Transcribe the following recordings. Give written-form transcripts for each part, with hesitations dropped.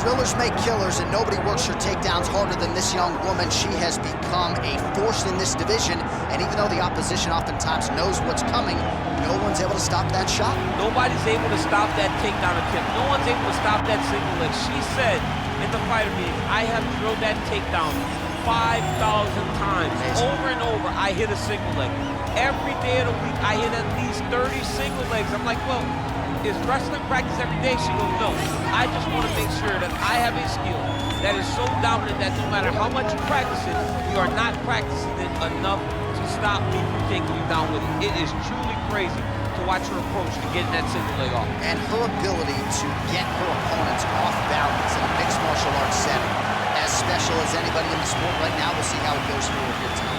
Drillers make killers, and nobody works her takedowns harder than this young woman. She has become a force in this division, and even though the opposition oftentimes knows what's coming, no one's able to stop that shot. Nobody's able to stop that takedown attempt. No one's able to stop that single leg. She said in the fighter meeting, I have drilled that takedown 5,000 times. Amazing. Over and over, I hit a single leg. Every day of the week, I hit at least 30 single legs. I'm like, well, is wrestling practice every day? She goes, no. I just want to make sure that I have a skill that is so dominant that no matter how much you practice it, you are not practicing it enough to stop me from taking you down with it. It is truly crazy to watch her approach to getting that single leg off. And her ability to get her opponents off balance in a mixed martial arts setting, as special as anybody in the sport right now. We'll see how it goes for her here tonight.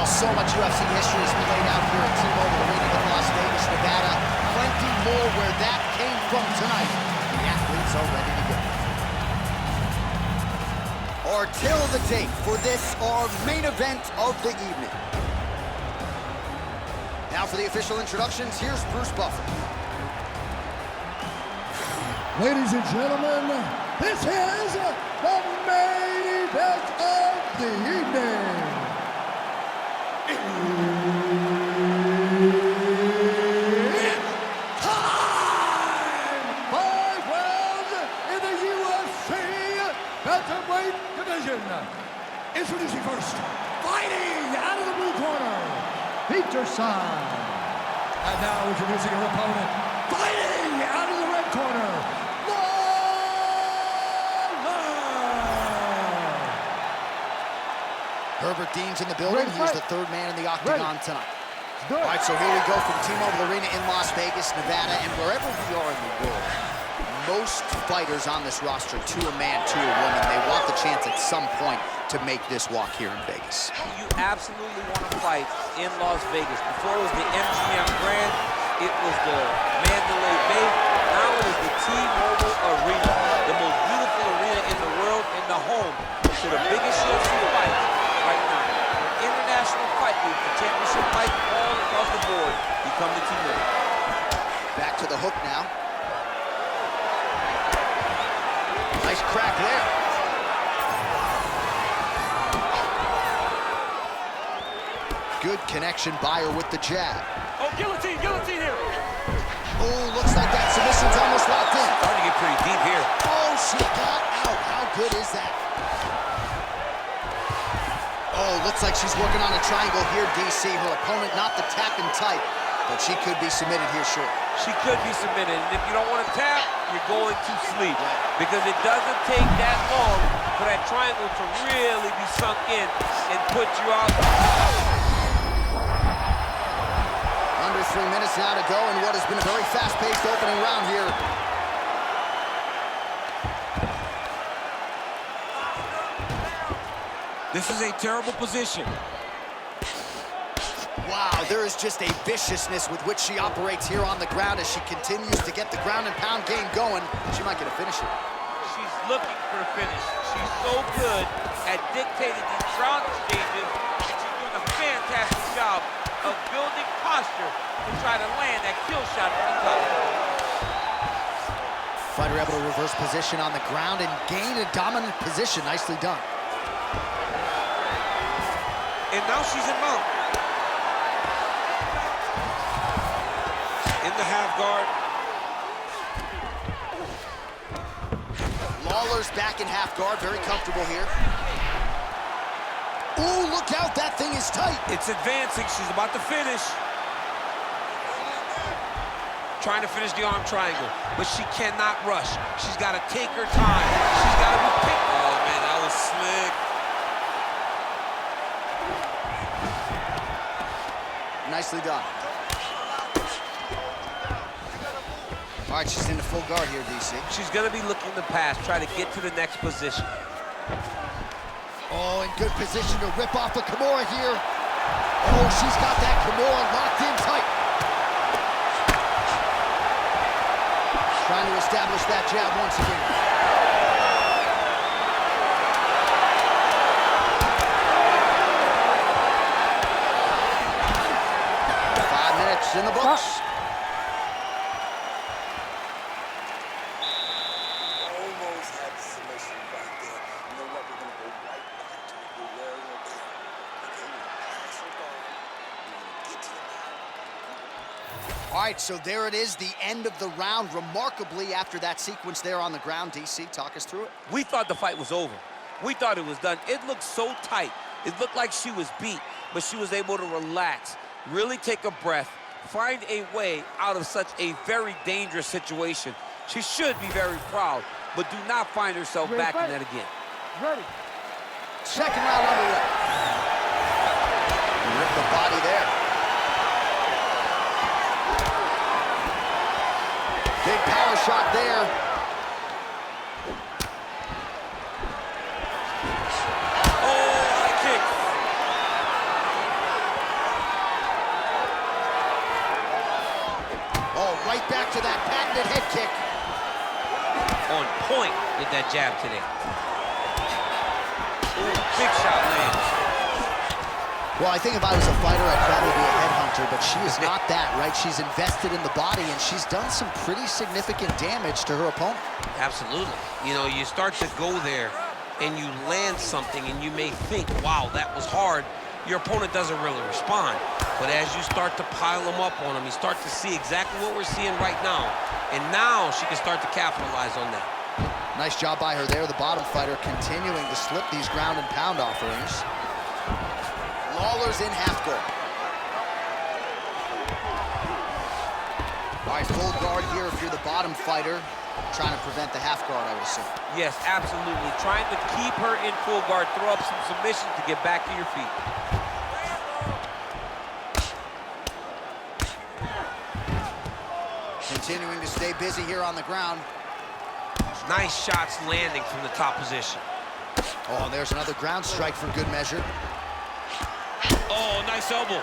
So much UFC history is played out here at T-Mobile Arena in Las Vegas, Nevada. Plenty more where that came from tonight. The athletes are ready to go. Our tail of the tape for this, our main event of the evening. Now for the official introductions, here's Bruce Buffer. Ladies and gentlemen, this is the main event of the evening. It's time! 5 rounds in the UFC bantamweight division. Introducing first, fighting out of the blue corner, Peterson. And now introducing her opponent, fighting out of the red corner, Herbert Dean's in the building. He's the third man in the octagon tonight. All right, so here we go from T-Mobile Arena in Las Vegas, Nevada, and wherever we are in the world, most fighters on this roster, to a man, to a woman, they want the chance at some point to make this walk here in Vegas. You absolutely want to fight in Las Vegas. Before it was the MGM Grand, it was the Mandalay Bay. Now it is the T-Mobile Arena, the most beautiful arena in the world and the home to the biggest UFC fight right now. An international fight league, the championship fight all across the board. You come to T-Mobile. Back to the hook now. Nice crack there. Good connection by her with the jab. Oh, guillotine here. Oh, looks like that submission's almost locked in. Starting to get pretty deep here. Oh, she got out. How good is that? Oh, looks like she's working on a triangle here, DC. Her opponent not the tapping type, but she could be submitted here short. She could be submitted, and if you don't want to tap, you're going to sleep. Because it doesn't take that long for that triangle to really be sunk in and put you out. Under 3 minutes now to go in what has been a very fast-paced opening round here. This is a terrible position. Wow, there is just a viciousness with which she operates here on the ground as she continues to get the ground and pound game going. She might get a finish here. She's looking for a finish. She's so good at dictating these ground exchanges, and she's doing a fantastic job of building posture to try to land that kill shot from the top. Fighter able to reverse position on the ground and gain a dominant position. Nicely done. And now she's in mount. In the half guard. Lawler's back in half guard, very comfortable here. Ooh, look out, that thing is tight. It's advancing, she's about to finish. Trying to finish the arm triangle, but she cannot rush. She's got to take her time. She's got to be picked. Oh, man, that was slick. Nicely done. All right, she's into full guard here, DC. She's going to be looking to pass, try to get to the next position. Oh, in good position to rip off a Kimura here. Oh, she's got that Kimura locked in tight. Trying to establish that jab once again. In the books. Almost had the submission right there. You know what? We're going to go right back to it. We're wearing it down. Okay, we're going to pass her guard. We're going to get to the line. All right, so there it is, the end of the round. Remarkably, after that sequence there on the ground, DC, talk us through it. We thought the fight was over. We thought it was done. It looked so tight. It looked like she was beat, but she was able to relax, really take a breath, find a way out of such a very dangerous situation. She should be very proud, but do not find herself back in that again. Ready. Second round underway. Rip the body there. Big power shot there. Right back to that patented head kick. On point with that jab today. Ooh, big shot lands. Well, I think if I was a fighter, I'd probably be a headhunter, but she is not that, right? She's invested in the body, and she's done some pretty significant damage to her opponent. Absolutely. You know, you start to go there, and you land something, and you may think, wow, that was hard. Your opponent doesn't really respond. But as you start to pile them up on him, you start to see exactly what we're seeing right now. And now she can start to capitalize on that. Nice job by her there. The bottom fighter continuing to slip these ground and pound offerings. Lawler's in half guard. All right, full guard here if you're the bottom fighter. Trying to prevent the half guard, I would assume. Yes, absolutely. Trying to keep her in full guard, throw up some submissions to get back to your feet. Continuing to stay busy here on the ground. Nice shots landing from the top position. Oh, there's another ground strike for good measure. Oh, nice elbow.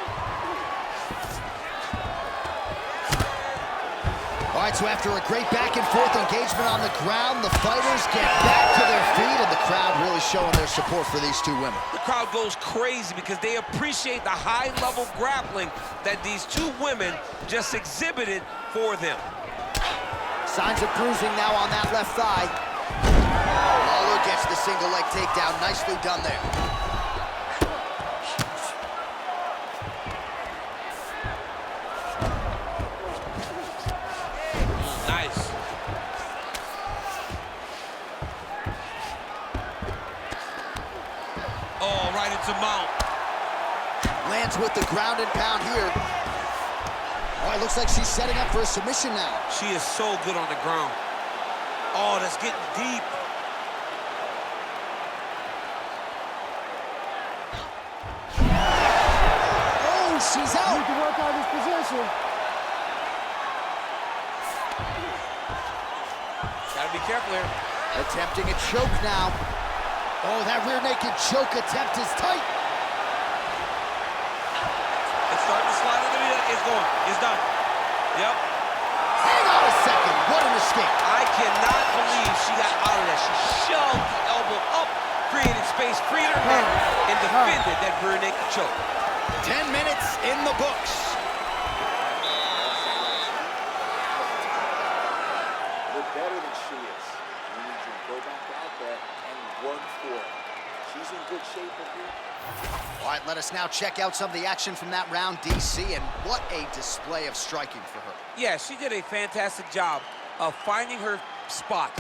All right, so after a great back and forth engagement on the ground, the fighters get back to their feet, and the crowd really showing their support for these two women. The crowd goes crazy because they appreciate the high-level grappling that these two women just exhibited for them. Signs of bruising now on that left thigh. Lawler gets the single leg takedown. Nicely done there. Nice. Oh, right into mount. Lands with the ground and pound here. Oh, it looks like she's setting up for a submission now. She is so good on the ground. Oh, that's getting deep. Oh, she's out. Need to work on this position. Gotta be careful here. Attempting a choke now. Oh, that rear naked choke attempt is tight. It's starting to slide under the neck. It's going. It's done. Yep. Hang on a second. What an escape. I cannot believe she got out of that. She shoved the elbow up, created space, freed her neck, and defended that rear naked choke. 10 minutes in the books. Look better than she is. You need to go back out there and work for it. She's in good shape with you. All right, let us now check out some of the action from that round, DC, and what a display of striking for her. Yeah, she did a fantastic job of finding her spot,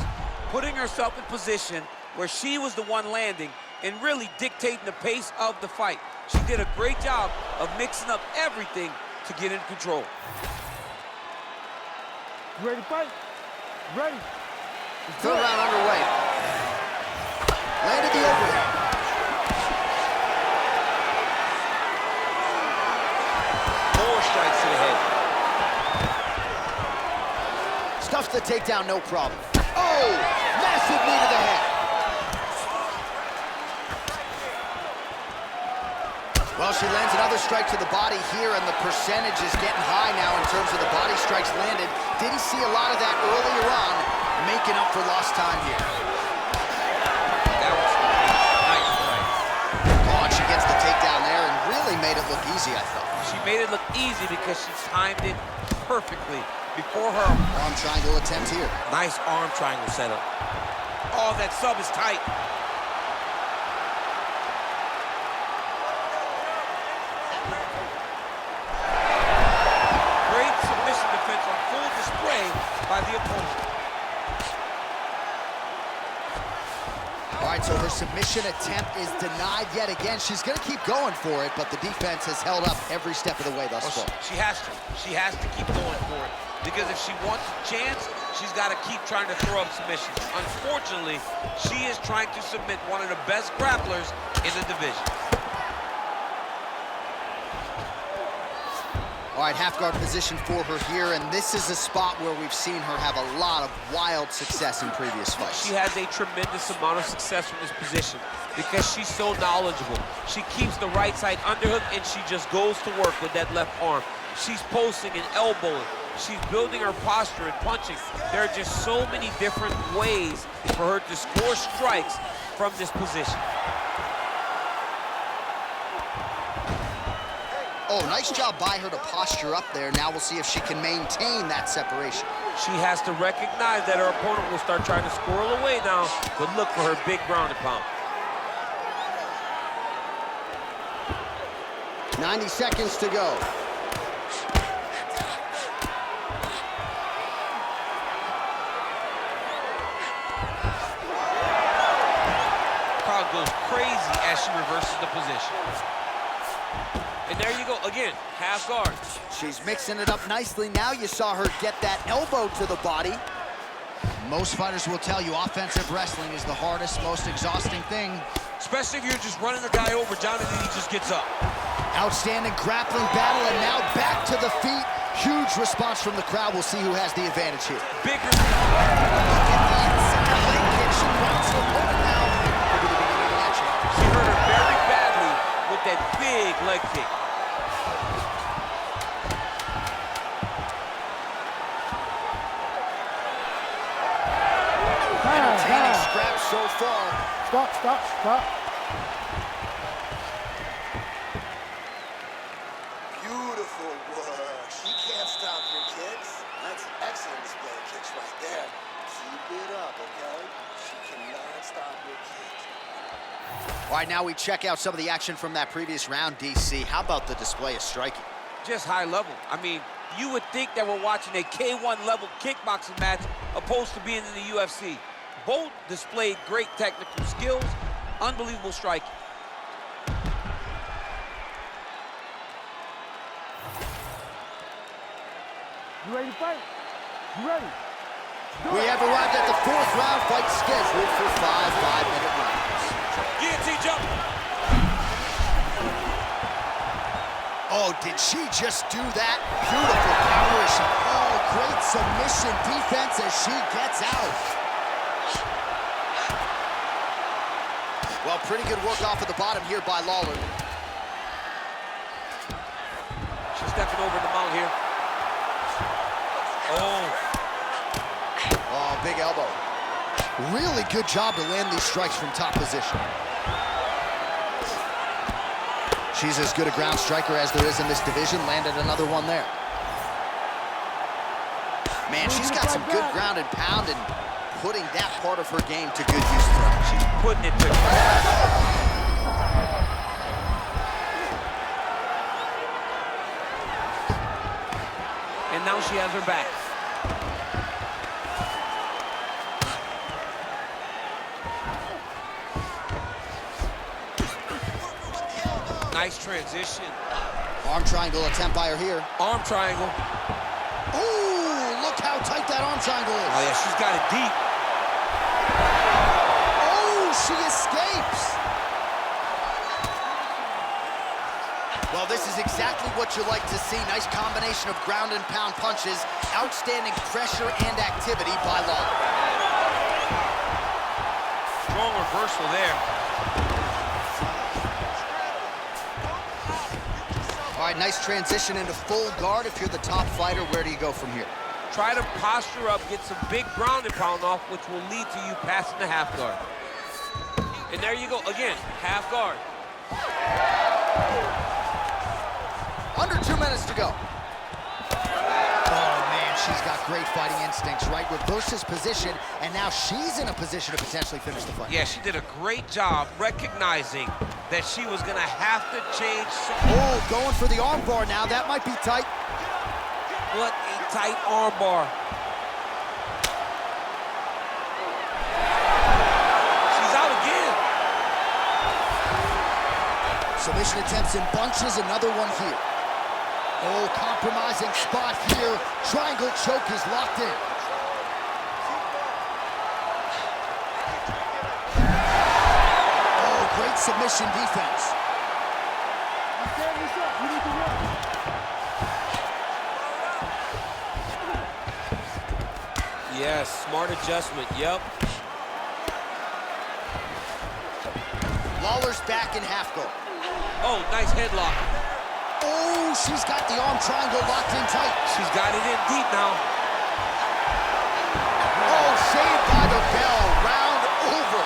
putting herself in position where she was the one landing and really dictating the pace of the fight. She did a great job of mixing up everything to get in control. You ready to fight? Ready. Third round underway. Landed the overhead. More strikes to the head. Stuffs the takedown, no problem. Oh, massive knee to the head. Well, she lands another strike to the body here, and the percentage is getting high now in terms of the body strikes landed. Didn't see a lot of that earlier on, making up for lost time here. That was nice strike. Oh, and she gets the takedown there and really made it look easy, I thought. She made it look easy because she timed it perfectly before her Arm triangle attempt here. nice arm triangle setup. Oh, that sub is tight. Great submission defense on full display by the opponent. All right, so her submission attempt is denied yet again. She's going to keep going for it, but the defense has held up every step of the way thus far. She has to. She has to keep going for it. Because if she wants a chance, she's got to keep trying to throw up submissions. Unfortunately, she is trying to submit one of the best grapplers in the division. All right, half guard position for her here, and this is a spot where we've seen her have a lot of wild success in previous fights. She has a tremendous amount of success from this position because she's so knowledgeable. She keeps the right side underhook, and she just goes to work with that left arm. She's posting and elbowing. She's building her posture and punching. There are just so many different ways for her to score strikes from this position. Oh, nice job by her to posture up there. Now we'll see if she can maintain that separation. She has to recognize that her opponent will start trying to squirrel away now, but look for her big ground and pound. 90 seconds to go. Crowd goes crazy as she reverses the position. And there you go, again, half guard. She's mixing it up nicely. Now you saw her get that elbow to the body. Most fighters will tell you offensive wrestling is the hardest, most exhausting thing. Especially if you're just running a guy over, John, and then he just gets up. Outstanding grappling battle, and now back to the feet. Huge response from the crowd. We'll see who has the advantage here. Bigger. Look at the inside leg kick. She grabs her opponent now. She hurt her very badly with that big leg kick. Entertaining scrap so far. Stop. Beautiful work. She can't stop your kicks. That's excellent display of kicks right there. Keep it up, okay? She cannot stop your kicks. All right, now we check out some of the action from that previous round, DC. How about the display of striking? Just high level. I mean, you would think that we're watching a K1 level kickboxing match opposed to being in the UFC. Both displayed great technical skills, unbelievable striking. You ready to fight? You ready? We have arrived at the fourth round fight scheduled for 5 5-minute rounds. Guillotine jump. Oh, did she just do that? Beautiful counter. Oh, great submission defense as she gets out. Well, pretty good work off of the bottom here by Lawler. She's stepping over the mount here. Oh, big elbow. Really good job to land these strikes from top position. She's as good a ground striker as there is in this division. Landed another one there. Man, she's got some good ground and pound and putting that part of her game to good use tonight. She's putting it to And now she has her back. Nice transition. Arm triangle attempt by her here. Arm triangle. Ooh, look how tight that arm triangle is. Oh, yeah, she's got it deep. Oh, she escapes. Well, this is exactly what you like to see. Nice combination of ground and pound punches. Outstanding pressure and activity by Lawler. Strong reversal there. All right, nice transition into full guard. If you're the top fighter, where do you go from here? Try to posture up, get some big ground and pound off, which will lead to you passing the half guard. And there you go, again, half guard. Under 2 minutes to go. Oh, man, she's got great fighting instincts, right? Reverses position, and now she's in a position to potentially finish the fight. Yeah, she did a great job recognizing that she was gonna have to change. Oh, going for the arm bar now. That might be tight. What a tight arm bar. She's out again. Submission attempts in bunches, another one here. Oh, compromising spot here. Triangle choke is locked in. Oh, great submission defense. Yes, smart adjustment, yep. Lawler's back in half guard. Oh, nice headlock. Oh, she's got the arm triangle locked in tight. She's got it in deep now. Oh, saved by the bell, round over.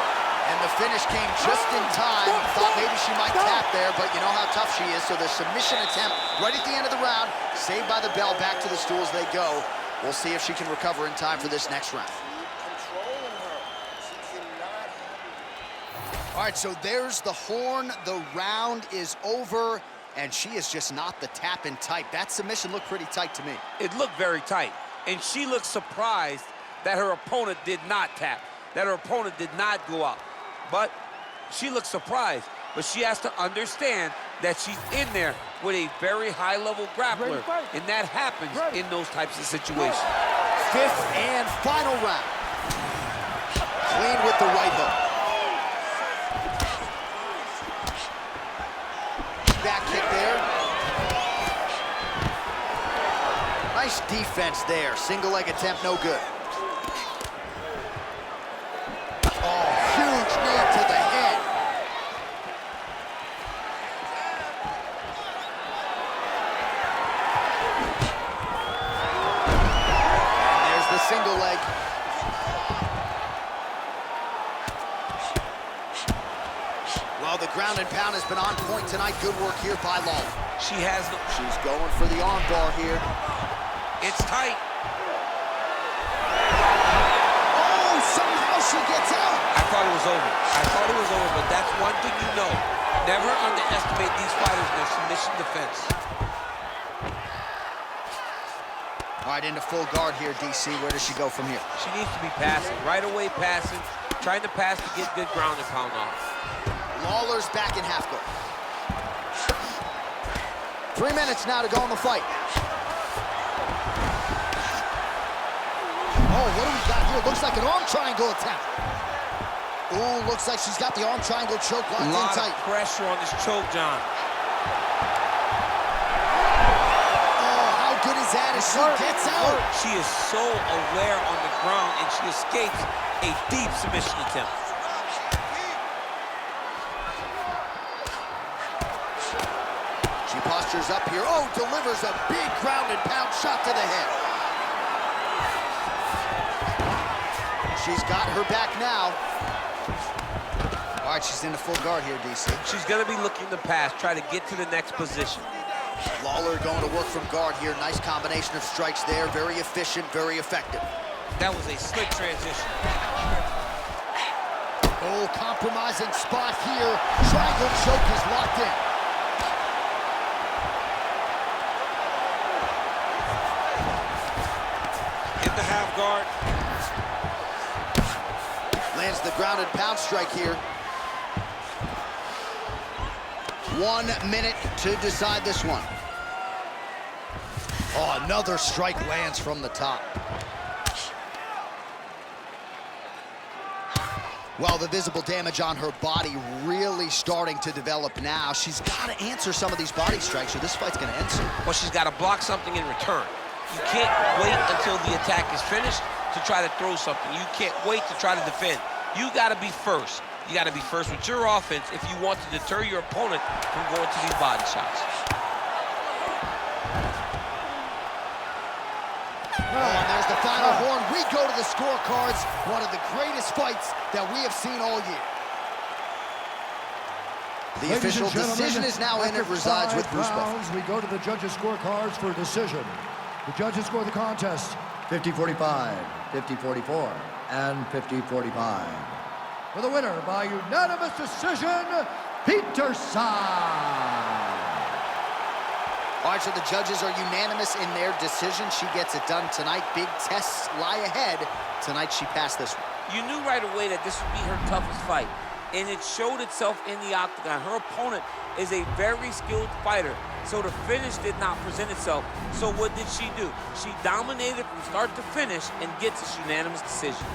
And the finish came just in time. Thought maybe she might tap there, but you know how tough she is. So the submission attempt right at the end of the round, saved by the bell, back to the stools they go. We'll see if she can recover in time for this next round. All right, so there's the horn. The round is over, and she is just not the tap in tight. That submission looked pretty tight to me. It looked very tight, and she looked surprised that her opponent did not tap, that her opponent did not go out. But she looked surprised, but she has to understand that she's in there with a very high-level grappler, and that happens in those types of situations. Fifth and final round. Clean with the right hook. Back kick there. Nice defense there. Single leg attempt, no good. Oh, huge knee to the head. And there's the single leg. Well, the ground and pound has been on point tonight. Good work here by Lawler. She's going for the arm bar here. It's tight. Oh, somehow she gets out. I thought it was over. But that's one thing you know. Never underestimate these fighters in their submission defense. All right, into full guard here, DC. Where does she go from here? She needs to be passing, right away passing, trying to pass to get good ground and pound off. Lawler's back in half guard. 3 minutes now to go in the fight. Oh, what do we got here? Looks like an arm triangle attempt. Ooh, looks like she's got the arm triangle choke locked in tight. A lot of pressure on this choke, John. Oh, how good is that as she gets out? She is so aware on the ground, and she escapes a deep submission attempt. She postures up here. Oh, delivers a big ground and pound shot to the head. She's got her back now. All right, she's into full guard here, DC. She's going to be looking to pass, try to get to the next position. Lawler going to work from guard here. Nice combination of strikes there. Very efficient, very effective. That was a slick transition. Oh, compromising spot here. Triangle choke is locked in. In the half guard. Lands the ground and pound strike here. 1 minute to decide this one. Oh, another strike lands from the top. Well, the visible damage on her body really starting to develop now. She's got to answer some of these body strikes or this fight's going to end soon. Well, she's got to block something in return. You can't wait until the attack is finished to try to throw something. You can't wait to try to defend. You got to be first. You got to be first with your offense if you want to deter your opponent from going to these body shots. And there's the final horn. We go to the scorecards. One of the greatest fights that we have seen all year. The official decision is now in. It resides with Bruce Buffer. We go to the judges' scorecards for decision. The judges score the contest 50-45, 50-44, and 50-45. For the winner by unanimous decision, Peterson. All right, so the judges are unanimous in their decision. She gets it done tonight. Big tests lie ahead. Tonight, she passed this one. You knew right away that this would be her toughest fight, and it showed itself in the octagon. Her opponent is a very skilled fighter, so the finish did not present itself. So what did she do? She dominated from start to finish and gets this unanimous decision.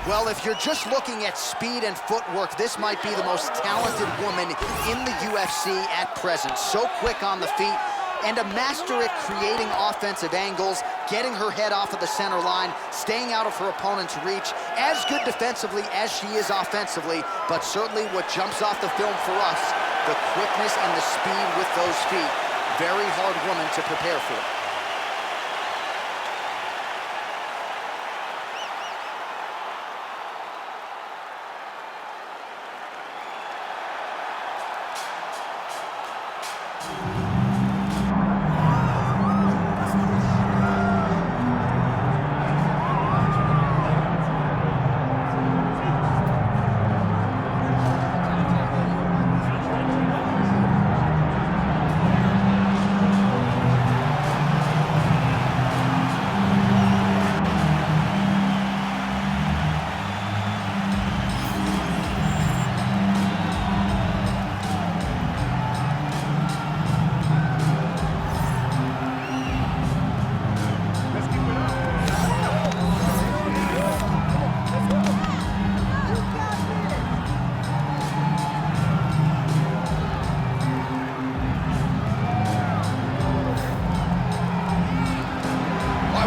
Well, if you're just looking at speed and footwork, this might be the most talented woman in the UFC at present. So quick on the feet and a master at creating offensive angles, getting her head off of the center line, staying out of her opponent's reach, as good defensively as she is offensively, but certainly what jumps off the film for us, the quickness and the speed with those feet. Very hard woman to prepare for.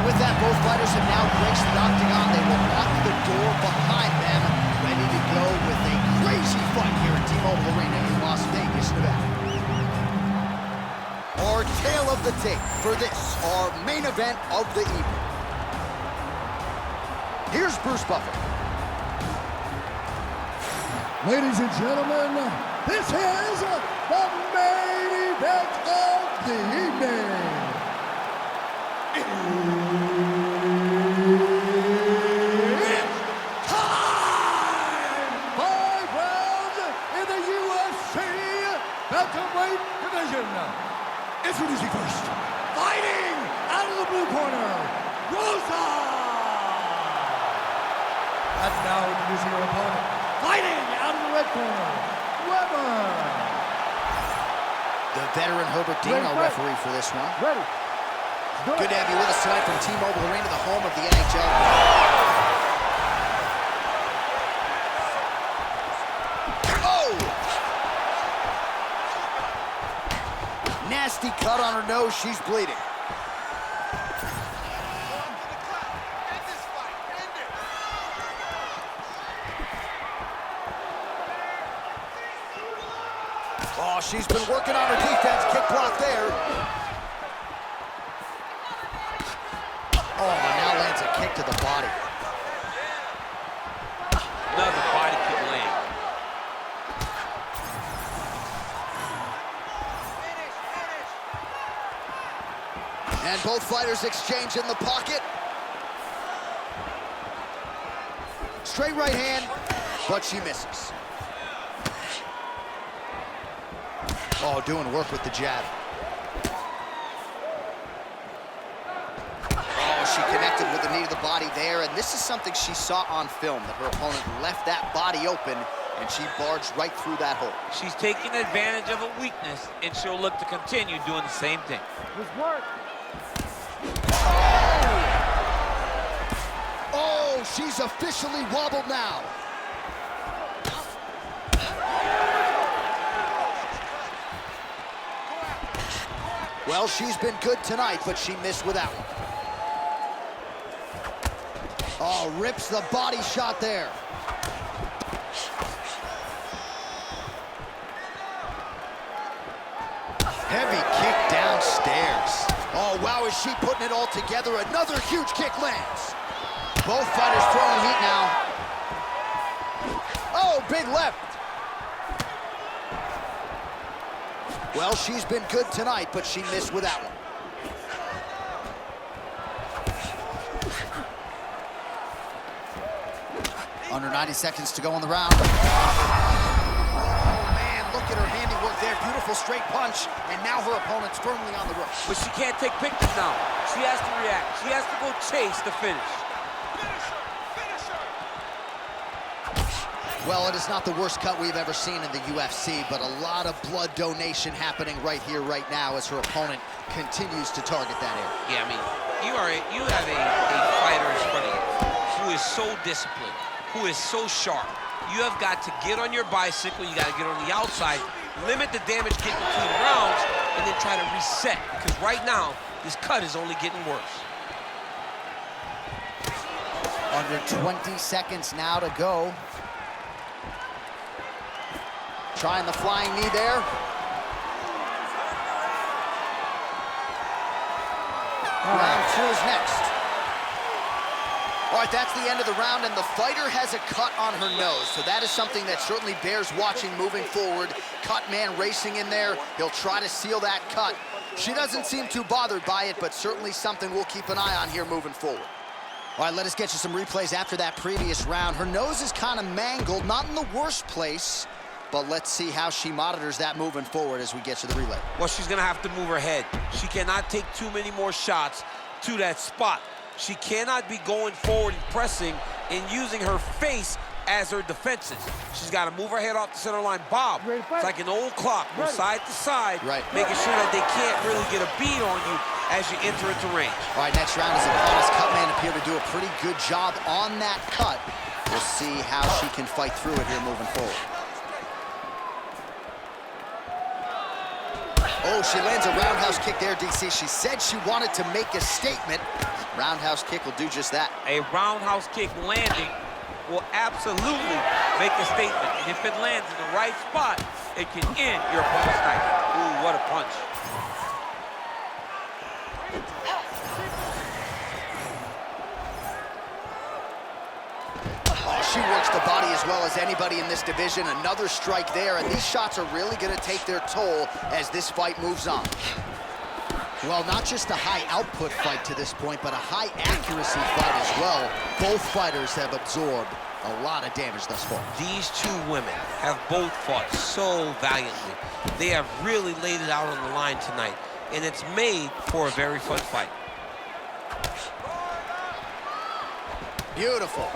With that, both fighters have now graced the octagon. They will lock the door behind them, ready to go with a crazy fight here at T-Mobile Arena in Las Vegas, Nevada. Our tale of the tape for this, our main event of the evening. Here's Bruce Buffer. Ladies and gentlemen, this is the main event of the evening. It's time! 5 rounds in the UFC bantamweight division. Introducing first, fighting out of the blue corner, Rosa! And now introducing her opponent, fighting out of the red corner, Weber! The veteran Herbert Dean, our referee for this one. Ready. Good to have you with us tonight from T-Mobile Arena, the home of the NHL. Oh! Nasty cut on her nose. She's bleeding. Oh, she's been working on her defense. Kick block there. Oh, now lands a kick to the body. Another body kick land. And both fighters exchange in the pocket. Straight right hand, but she misses. Oh, doing work with the jab. Oh, she connected with the knee to the body there, and this is something she saw on film, that her opponent left that body open, and she barged right through that hole. She's taking advantage of a weakness, and she'll look to continue doing the same thing. Good work. Oh, she's officially wobbled now. Well, she's been good tonight, but she missed with that one. Oh, rips the body shot there. Heavy kick downstairs. Oh, wow, is she putting it all together? Another huge kick lands. Both fighters throwing heat now. Oh, big left. Well, she's been good tonight, but she missed with that one. Under 90 seconds to go in the round. Oh, man, look at her handiwork there. Beautiful straight punch, and now her opponent's firmly on the ropes. But she can't take pictures now. She has to react. She has to go chase the finish. Well, it is not the worst cut we've ever seen in the UFC, but a lot of blood donation happening right here, right now, as her opponent continues to target that area. Yeah, I mean, you have a fighter in front of you who is so disciplined, who is so sharp. You have got to get on your bicycle, you got to get on the outside, limit the damage kick between rounds, and then try to reset, because right now, this cut is only getting worse. Under 20 seconds now to go. Trying the flying knee there. Round two is next. All right, that's the end of the round, and the fighter has a cut on her nose, so that is something that certainly bears watching moving forward. Cut man racing in there. He'll try to seal that cut. She doesn't seem too bothered by it, but certainly something we'll keep an eye on here moving forward. All right, let us get you some replays after that previous round. Her nose is kind of mangled, not in the worst place, but let's see how she monitors that moving forward as we get to the relay. Well, she's gonna have to move her head. She cannot take too many more shots to that spot. She cannot be going forward and pressing and using her face as her defenses. She's got to move her head off the center line. Bob, it's like an old clock, from side to side, making sure that they can't really get a beat on you as you enter into range. All right, next round is upon us. Cutman appeared to do a pretty good job on that cut. We'll see how she can fight through it here moving forward. Oh, she lands a roundhouse kick there, DC. She said she wanted to make a statement. Roundhouse kick will do just that. A roundhouse kick landing will absolutely make a statement. And if it lands in the right spot, it can end your opponent's night. Ooh, what a punch. She works the body as well as anybody in this division. Another strike there, and these shots are really going to take their toll as this fight moves on. Well, not just a high-output fight to this point, but a high-accuracy fight as well. Both fighters have absorbed a lot of damage thus far. These two women have both fought so valiantly. They have really laid it out on the line tonight, and it's made for a very fun fight. Beautiful.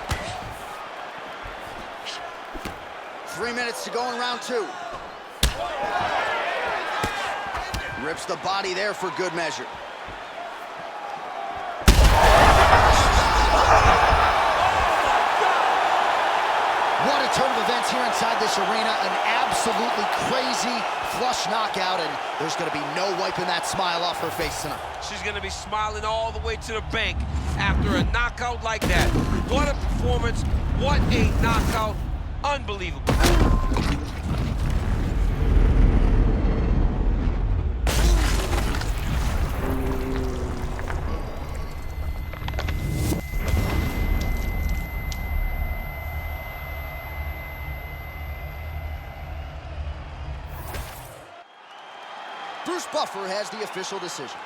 3 minutes to go in round two. Rips the body there for good measure. What a turn of events here inside this arena. An absolutely crazy flush knockout, and there's going to be no wiping that smile off her face tonight. She's going to be smiling all the way to the bank after a knockout like that. What a performance. What a knockout. Unbelievable. Bruce Buffer has the official decision.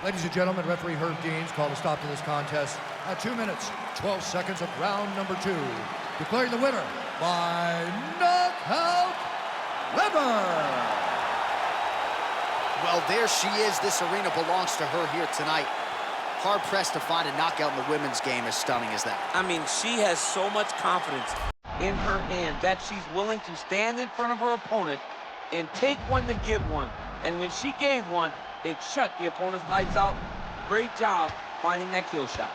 Ladies and gentlemen, referee Herb Deans called a stop to this contest at 2 minutes, 12 seconds of round number 2. Declaring the winner by knockout, Lever. Well, there she is. This arena belongs to her here tonight. Hard-pressed to find a knockout in the women's game as stunning as that. I mean, she has so much confidence in her hand that she's willing to stand in front of her opponent and take one to get one. And when she gave one, it shut the opponent's lights out. Great job finding that kill shot.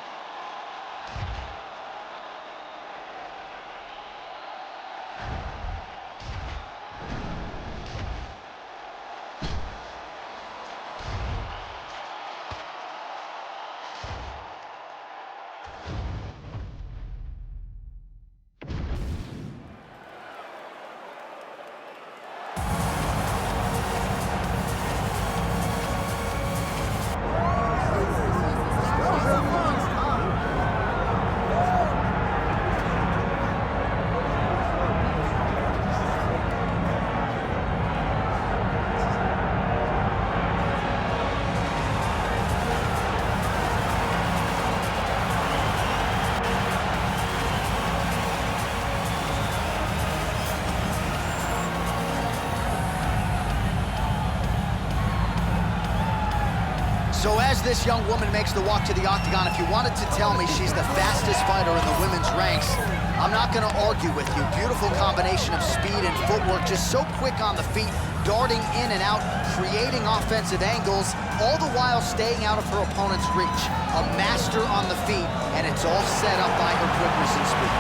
So as this young woman makes the walk to the octagon, if you wanted to tell me she's the fastest fighter in the women's ranks, I'm not going to argue with you. Beautiful combination of speed and footwork, just so quick on the feet, darting in and out, creating offensive angles, all the while staying out of her opponent's reach. A master on the feet, and it's all set up by her quickness and speed.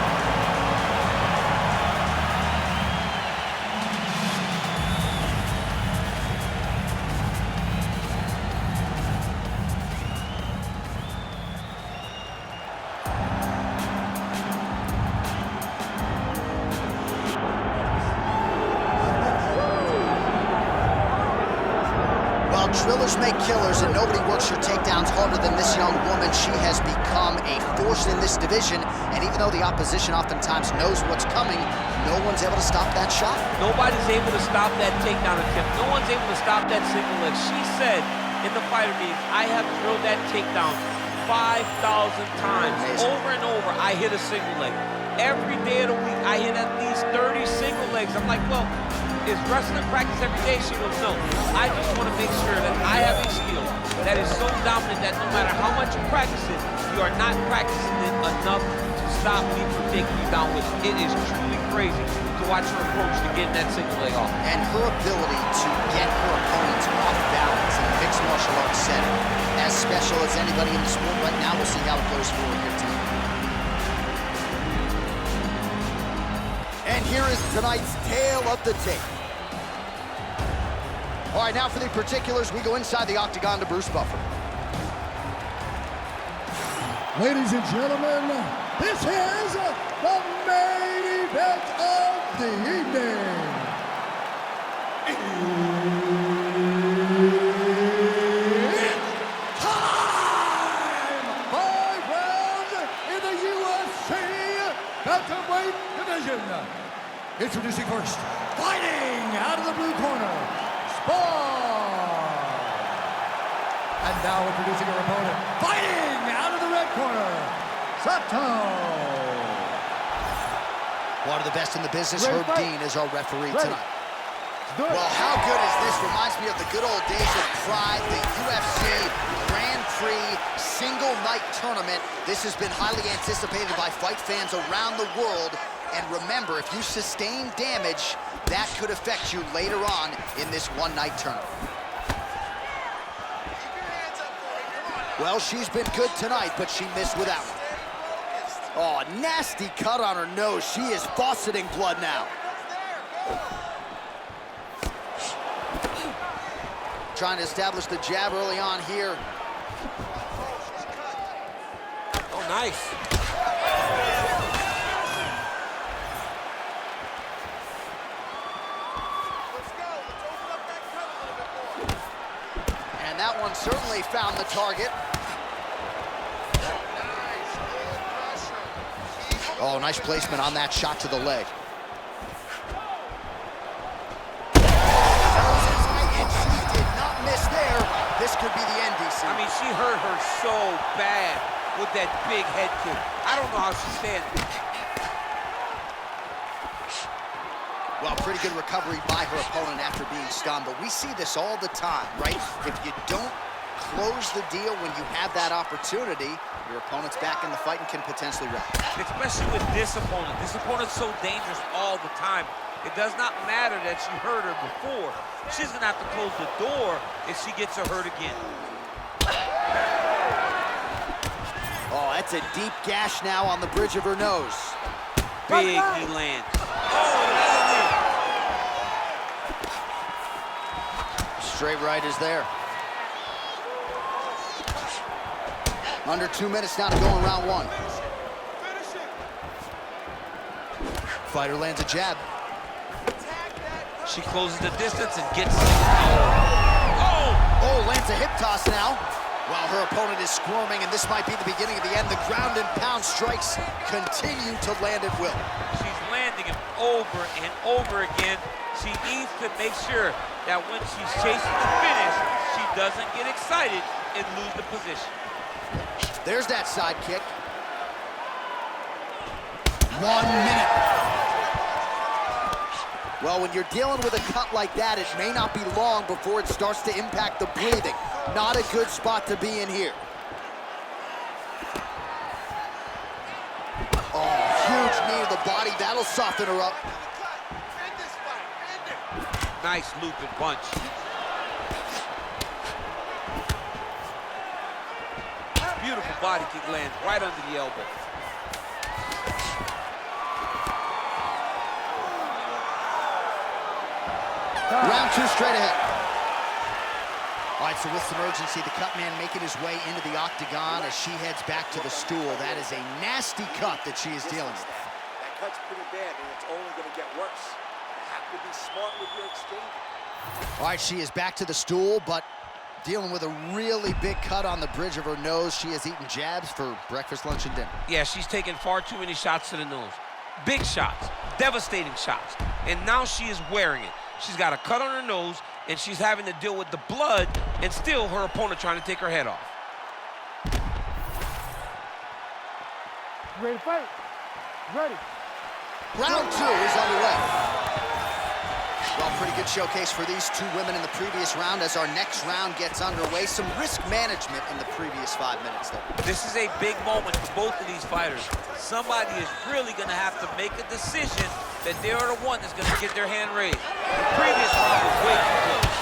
Drillers make killers, and nobody works her takedowns harder than this young woman. She has become a force in this division, and even though the opposition oftentimes knows what's coming, no one's able to stop that shot. Nobody's able to stop that takedown attempt. No one's able to stop that single leg. She said in the fighter meetings, I have drilled that takedown 5,000 times. Amazing. Over and over, I hit a single leg. Every day of the week, I hit at least 30 single legs. I'm like, well, is wrestling practice every day? She goes, no. I just want to make sure that I have a skill that is so dominant that no matter how much you practice it, you are not practicing it enough to stop me from taking you down with it. It is truly crazy to watch her approach to getting that single leg off. And her ability to get her opponents off balance in a mixed martial arts setting, as special as anybody in the sport right now. We'll see how it goes forward here tonight. And here is tonight's tale of the tape. All right, now for the particulars, we go inside the octagon to Bruce Buffer. Ladies and gentlemen, this is the main event of the evening. It's time! 5 rounds in the UFC bantamweight division. Introducing first, fighting out of the blue corner, and now introducing her opponent, fighting out of the red corner, Sato. One of the best in the business, Ready, Herb fight. Dean, is our referee Ready. tonight. Well, how good is this? Reminds me of the good old days of Pride, the UFC Grand Prix single night tournament. This has been highly anticipated by fight fans around the world. And remember, if you sustain damage, that could affect you later on in this one-night tournament. Well, she's been good tonight, but she missed with that one. Oh, nasty cut on her nose. She is fauceting blood now. Trying to establish the jab early on here. Oh, nice. And that one certainly found the target. Oh, nice placement on that shot to the leg. And she did not kicks there. This could be the end, DC. I mean, she hurt her so bad with that big head kick. I don't know how she's standing. Well, pretty good recovery by her opponent after being stunned, but we see this all the time, right? If you don't close the deal when you have that opportunity, your opponent's back in the fight and can potentially wreck. Especially with this opponent. This opponent's so dangerous all the time. It does not matter that she hurt her before. She's gonna have to close the door if she gets her hurt again. Oh, that's a deep gash now on the bridge of her nose. Big knee land. Oh, another knee. Straight right is there. Under 2 minutes now to go in round one. Fighter lands a jab. She closes the distance and gets... Oh, lands a hip toss now. While her opponent is squirming, and this might be the beginning of the end, the ground and pound strikes continue to land at will. She's landing him over and over again. She needs to make sure that when she's chasing the finish, she doesn't get excited and lose the position. There's that side kick. 1 minute. Well, when you're dealing with a cut like that, it may not be long before it starts to impact the breathing. Not a good spot to be in here. Oh, huge knee to the body. That'll soften her up. Nice looping punch. Beautiful body kick lands right under the elbow. Round two straight ahead. All right, so with some urgency, the cut man making his way into the octagon as she heads back to the stool. That is a nasty cut that she is dealing with. That cut's pretty bad, and it's only going to get worse. You have to be smart with your exchange. All right, she is back to the stool, but dealing with a really big cut on the bridge of her nose. She has eaten jabs for breakfast, lunch, and dinner. Yeah, she's taken far too many shots to the nose. Big shots, devastating shots, and now she is wearing it. She's got a cut on her nose, and she's having to deal with the blood, and still her opponent trying to take her head off. Ready to fight? Ready. Round two is underway. Well, pretty good showcase for these two women in the previous round. As our next round gets underway, some risk management in the previous 5 minutes there. This is a big moment for both of these fighters. Somebody is really going to have to make a decision that they are the one that's going to get their hand raised. The previous round was way too close.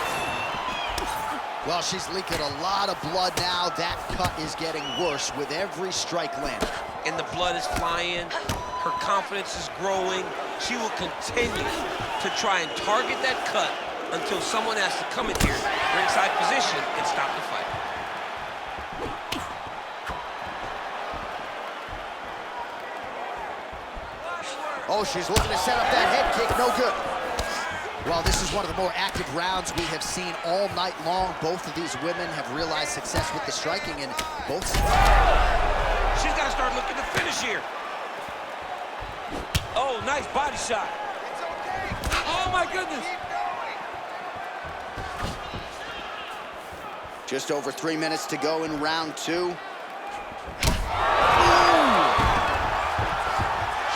Well, she's leaking a lot of blood now. That cut is getting worse with every strike landed. And the blood is flying. Her confidence is growing. She will continue to try and target that cut until someone has to come in here, ringside position, and stop the fight. Oh, she's looking to set up that head kick. No good. Well, this is one of the more active rounds we have seen all night long. Both of these women have realized success with the striking, and both... She's got to start looking to finish here. Oh, nice body shot. It's okay. Oh, my goodness. Keep going. Just over 3 minutes to go in round two.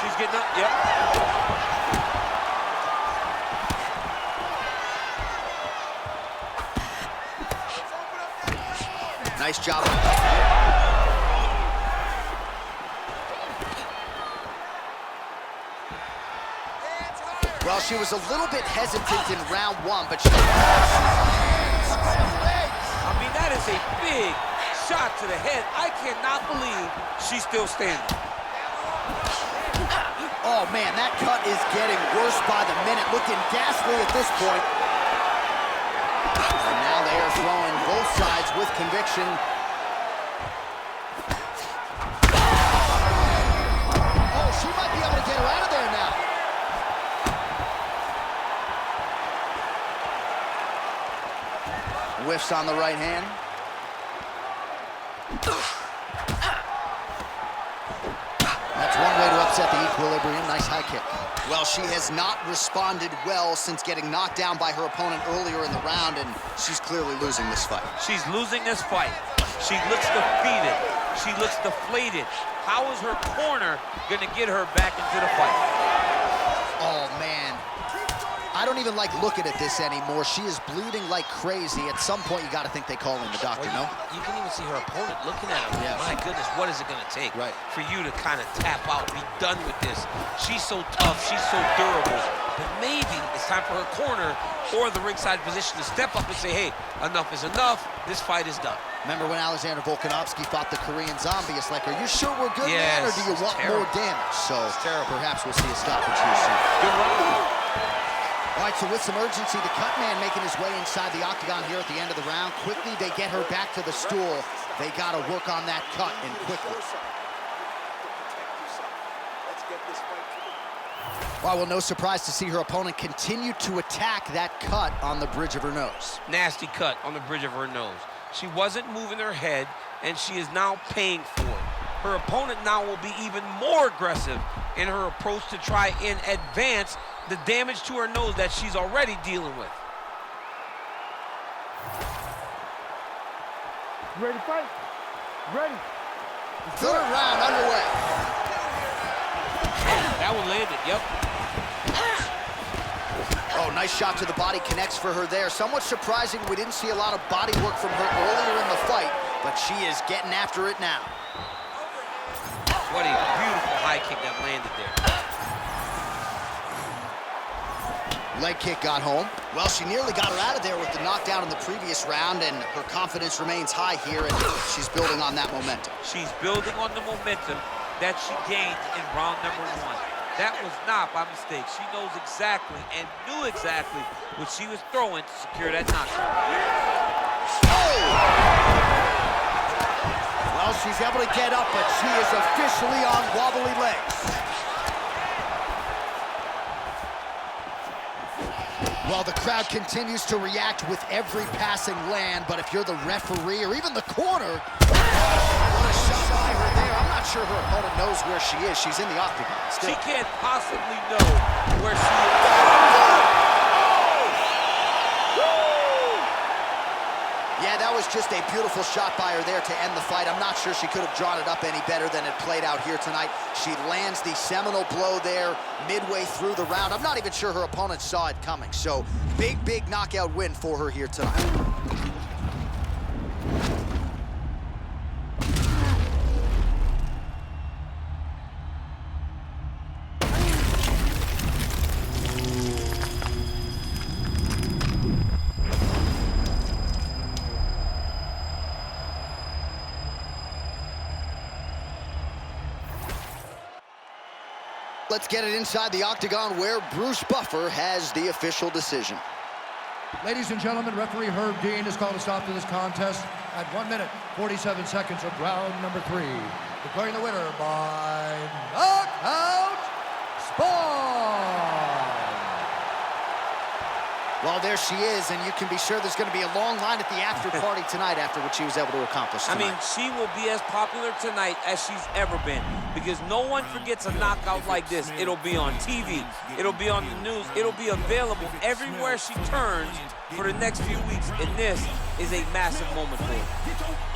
She's getting up, yep. Nice job. Well, she was a little bit hesitant in round one, but she... I mean, that is a big shot to the head. I cannot believe she's still standing. Oh, man, that cut is getting worse by the minute. Looking ghastly at this point. And now they are throwing both sides with conviction. Oh, she might be able to get her out of there now. Whiffs on the right hand. That's one way to upset the equilibrium. Nice high kick. Well, she has not responded well since getting knocked down by her opponent earlier in the round, and she's clearly losing this fight. She's losing this fight. She looks defeated. She looks deflated. How is her corner gonna get her back into the fight? Oh, man. I don't even like looking at this anymore. She is bleeding like crazy. At some point, you got to think they call in the doctor, no? You can even see her opponent looking at her. Yeah. My goodness, what is it going to take Right. for you to kind of tap out, be done with this? She's so tough. She's so durable. But maybe it's time for her corner or the ringside position to step up and say, hey, enough is enough. This fight is done. Remember when Alexander Volkanovski fought the Korean Zombie? It's like, are you sure we're good, Yes, man, or do you want terrible. more damage? So terrible. perhaps we'll see a stoppage here soon. Good round. All right, so with some urgency, the cut man making his way inside the octagon here at the end of the round. Quickly, they get her back to the stool. They got to work on that cut, and quickly. Well, no surprise to see her opponent continue to attack that cut on the bridge of her nose. Nasty cut on the bridge of her nose. She wasn't moving her head, and she is now paying for it. Her opponent now will be even more aggressive in her approach to try and advance the damage to her nose that she's already dealing with. Ready to fight? Ready. Third round underway. That one landed, yep. Oh, nice shot to the body, connects for her there. Somewhat surprising, we didn't see a lot of body work from her earlier in the fight, but she is getting after it now. What a beautiful high kick that landed there. Leg kick got home. Well, she nearly got her out of there with the knockdown in the previous round, and her confidence remains high here, and she's building on that momentum. She's building on the momentum that she gained in round number 1. That was not by mistake. She knows exactly and knew exactly what she was throwing to secure that knockdown. Oh! Well, she's able to get up, but she is officially on wobbly legs. Well, the crowd continues to react with every passing land, but if you're the referee or even the corner, what a shot by her there. I'm not sure her opponent knows where she is. She's in the octagon still. She can't possibly know where she is. Yeah, that was just a beautiful shot by her there to end the fight. I'm not sure she could have drawn it up any better than it played out here tonight. She lands the seminal blow there midway through the round. I'm not even sure her opponent saw it coming. So big, big knockout win for her here tonight. Let's get it inside the octagon where Bruce Buffer has the official decision. Ladies and gentlemen, referee Herb Dean has called a stop to this contest at 1 minute, 47 seconds of round number 3. Declaring the winner by knockout, Spawn. Well, there she is, and you can be sure there's going to be a long line at the after party tonight after what she was able to accomplish tonight. I mean, she will be as popular tonight as she's ever been because no one forgets a knockout like this. It'll be on TV. It'll be on the news. It'll be available everywhere she turns for the next few weeks, and this is a massive moment for her.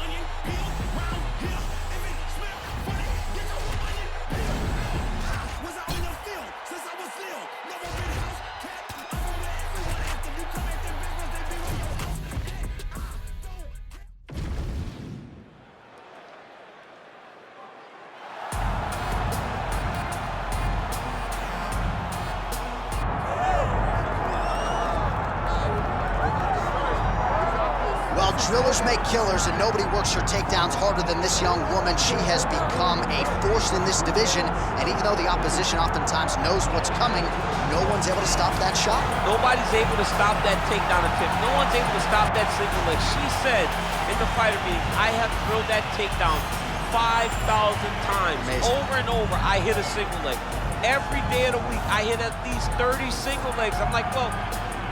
Drillers make killers, and nobody works her takedowns harder than this young woman. She has become a force in this division, and even though the opposition oftentimes knows what's coming, no one's able to stop that shot. Nobody's able to stop that takedown attempt. No one's able to stop that single leg. She said in the fighter meeting, I have drilled that takedown 5,000 times. Amazing. Over and over, I hit a single leg. Every day of the week, I hit at least 30 single legs. I'm like, well,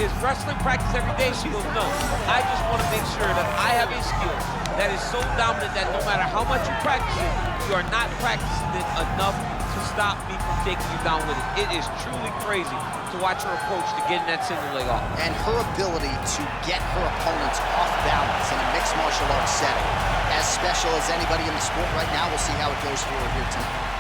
is wrestling practice every day? She goes, no. I just want to make sure that I have a skill that is so dominant that no matter how much you practice it, you are not practicing it enough to stop me from taking you down with it. It is truly crazy to watch her approach to getting that single leg off. And her ability to get her opponents off balance in a mixed martial arts setting, as special as anybody in the sport right now. We'll see how it goes for her here tonight.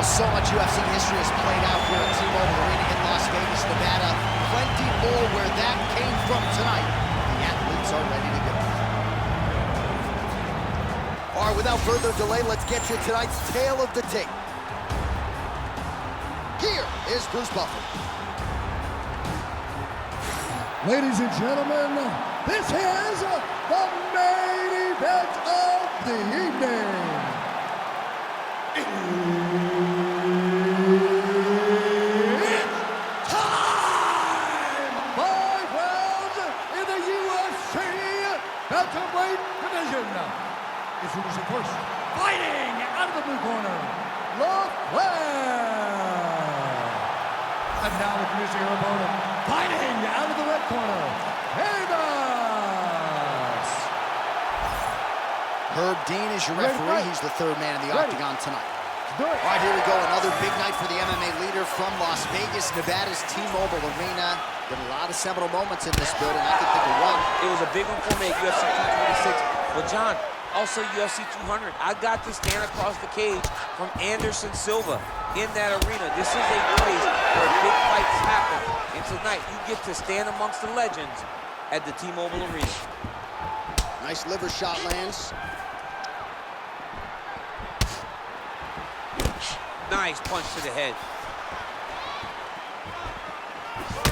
So much UFC history has played out here at T-Mobile Arena in Las Vegas, Nevada. Plenty more where that came from tonight. The athletes are ready to go. All right, without further delay, let's get to tonight's tale of the tape. Here is Bruce Buffer. Ladies and gentlemen, this is the main event of the evening. Introducing first, fighting out of the blue corner, and now introducing her opponent, fighting out of the red corner, Amos. Herb Dean is your referee. He's the third man in the octagon tonight. All right, here we go. Another big night for the MMA leader from Las Vegas, Nevada's T-Mobile Arena. Been a lot of seminal moments in this building. I can think of one. It was a big one for me at UFC 226. But John, also UFC 200. I got to stand across the cage from Anderson Silva in that arena. This is a place where big fights happen. And tonight, you get to stand amongst the legends at the T-Mobile Arena. Nice liver shot lands. Nice punch to the head.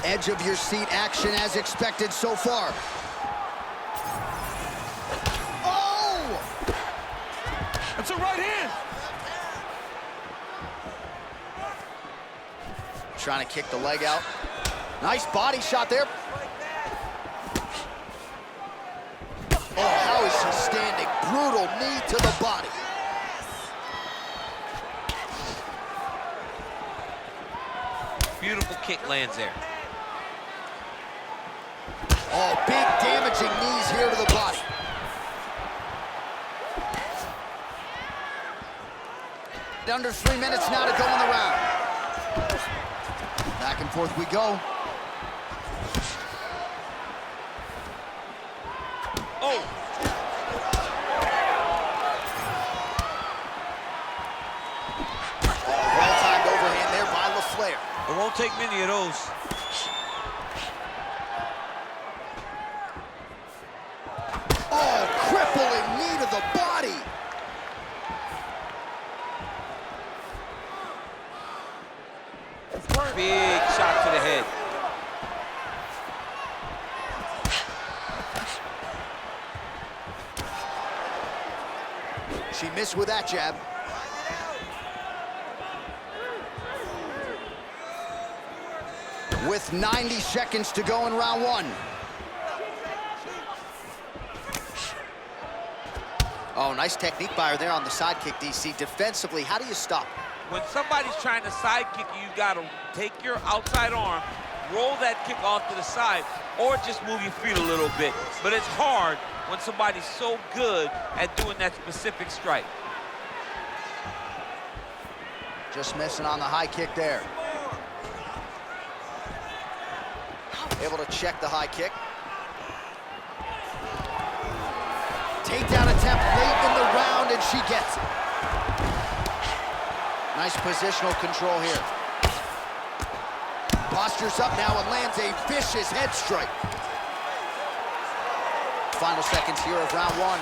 Edge of your seat action as expected so far. Oh! That's a right hand. Trying to kick the leg out. Nice body shot there. Oh, how is she standing? Brutal knee to the body. Beautiful kick lands there. Oh, big damaging knees here to the body. Under 3 minutes now to go in the round. Back and forth we go. Oh! Well-timed overhand there by LaFleur. It won't take many of those. Oh, crippling knee to the body. Big shot to the head. She missed with that jab. With 90 seconds to go in round one. Oh, nice technique by her there on the side kick, DC. Defensively, how do you stop? When somebody's trying to side kick you, you gotta take your outside arm, roll that kick off to the side, or just move your feet a little bit. But it's hard when somebody's so good at doing that specific strike. Just missing on the high kick there. Able to check the high kick. Takedown attempt late in the round, and she gets it. Nice positional control here. Postures up now and lands a vicious head strike. Final seconds here of round one.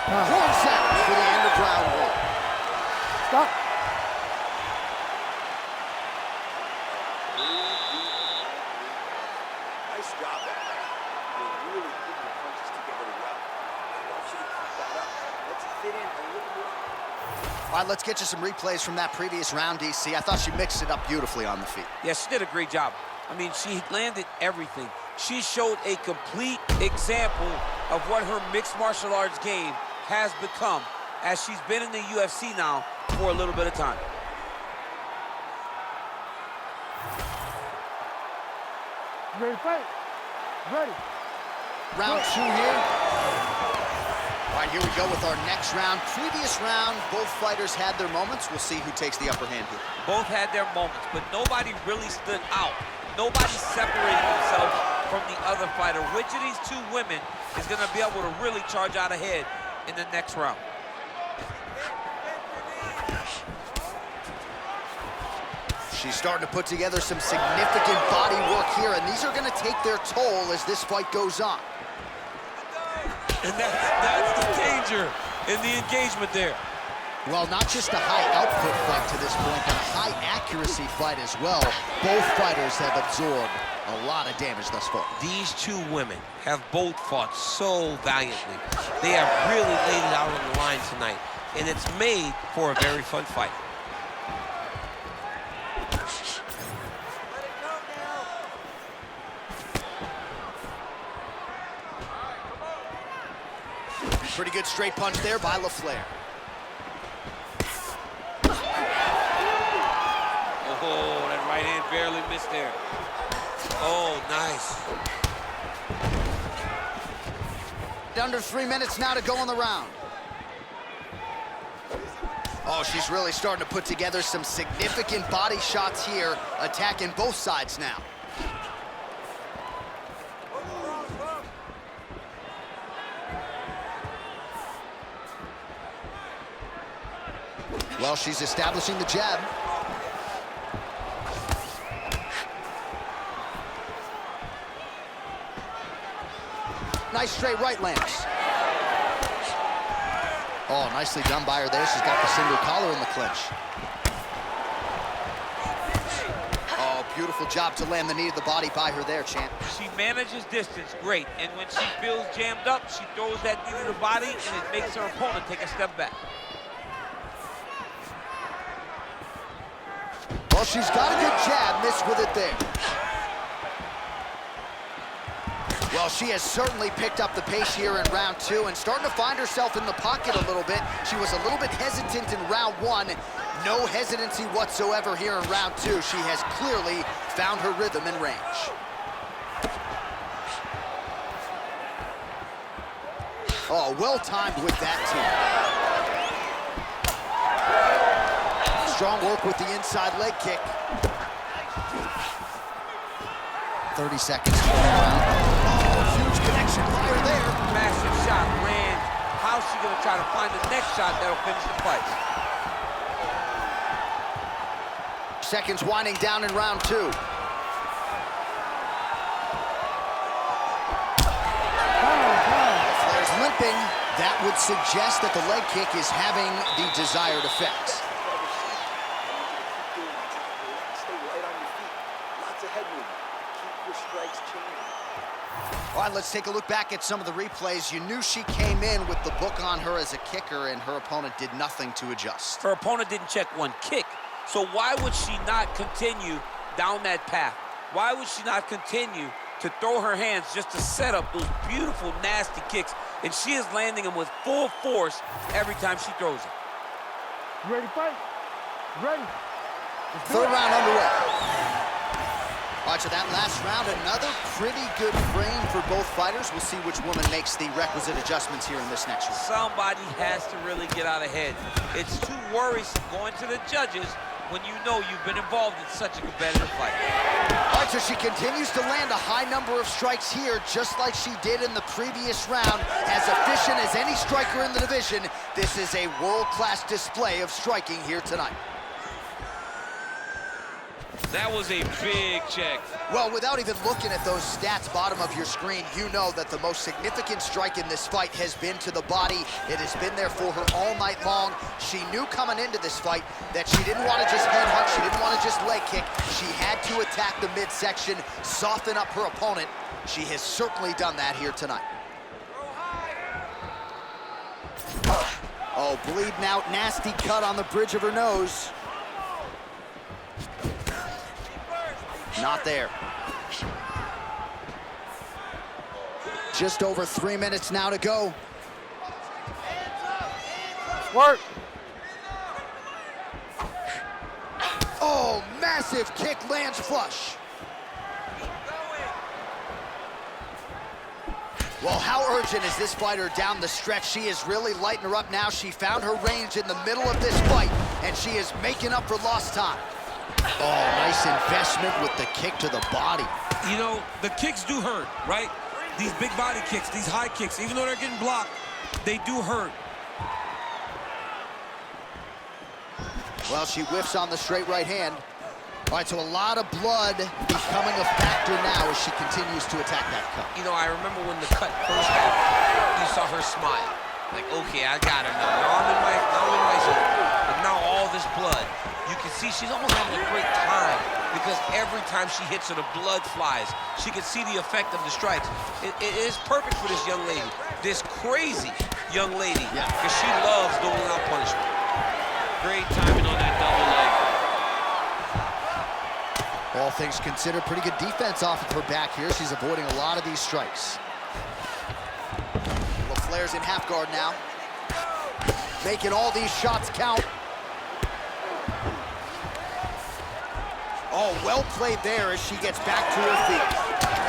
One second for the end of round one. Stop. Nice job that man. You're really putting your punches together well. I want you to keep that up. Let's fit in a little more. All right, let's get you some replays from that previous round, DC. I thought she mixed it up beautifully on the feet. Yeah, she did a great job. I mean, she landed everything. She showed a complete example of what her mixed martial arts game has become as she's been in the UFC now for a little bit of time. Ready to fight? Ready. Round two here. All right, here we go with our next round. Previous round, both fighters had their moments. We'll see who takes the upper hand here. Both had their moments, but nobody really stood out. Nobody separated themselves from the other fighter. Which of these two women is going to be able to really charge out ahead in the next round? She's starting to put together some significant body work here, and these are going to take their toll as this fight goes on. And that's the danger in the engagement there. Well, not just a high-output fight to this point, but a high-accuracy fight as well. Both fighters have absorbed a lot of damage thus far. These two women have both fought so valiantly. They have really laid it out on the line tonight, and it's made for a very fun fight. Pretty good straight punch there by LaFleur. Oh, that right hand barely missed there. Oh, nice. Under 3 minutes now to go in the round. Oh, she's really starting to put together some significant body shots here, attacking both sides now. Well, she's establishing the jab. Nice straight right lands. Oh, nicely done by her there. She's got the single collar in the clinch. Oh, beautiful job to land the knee to the body by her there, champ. She manages distance great, and when she feels jammed up, she throws that knee to the body, and it makes her opponent take a step back. Well, she's got a good jab, missed with it there. Well, she has certainly picked up the pace here in round two and starting to find herself in the pocket a little bit. She was a little bit hesitant in round one. No hesitancy whatsoever here in round two. She has clearly found her rhythm and range. Oh, well timed with that too. Strong work with the inside leg kick. 30 seconds to the round. Oh, huge connection by her there. Massive shot lands. How's she gonna try to find the next shot that'll finish the fight? Seconds winding down in round two. Flair's limping. That would suggest that the leg kick is having the desired effects. All right, let's take a look back at some of the replays. You knew she came in with the book on her as a kicker, and her opponent did nothing to adjust. Her opponent didn't check one kick, so why would she not continue down that path? Why would she not continue to throw her hands just to set up those beautiful, nasty kicks? And she is landing them with full force every time she throws it. Ready to fight? Ready. Third round underway. All right, so that last round, another pretty good frame for both fighters. We'll see which woman makes the requisite adjustments here in this next round. Somebody has to really get out ahead. It's too worrisome going to the judges when you know you've been involved in such a competitive fight. All right, so she continues to land a high number of strikes here, just like she did in the previous round. As efficient as any striker in the division, this is a world-class display of striking here tonight. That was a big check. Well, without even looking at those stats bottom of your screen, you know that the most significant strike in this fight has been to the body. It has been there for her all night long. She knew coming into this fight that she didn't want to just headhunt, she didn't want to just leg kick. She had to attack the midsection, soften up her opponent. She has certainly done that here tonight. Oh, bleeding out, nasty cut on the bridge of her nose. Not there. Just over 3 minutes now to go. Work. Oh, massive kick lands flush. Well, how urgent is this fighter down the stretch? She is really lighting her up now. She found her range in the middle of this fight, and she is making up for lost time. Oh, nice investment with the kick to the body. You know, the kicks do hurt, right? These big body kicks, these high kicks, even though they're getting blocked, they do hurt. Well, she whiffs on the straight right hand. All right, so a lot of blood becoming a factor now as she continues to attack that cut. You know, I remember when the cut first happened, you saw her smile. Like, okay, I got her now. Now I'm in my zone. And now all this blood. You can see she's almost having a great time because every time she hits her, the blood flies. She can see the effect of the strikes. It is perfect for this young lady, this crazy young lady, because she loves doling out punishment. Great timing on that double leg. All things considered, pretty good defense off of her back here. She's avoiding a lot of these strikes. Little flares in half guard now. Making all these shots count. Oh, well played there as she gets back to her feet.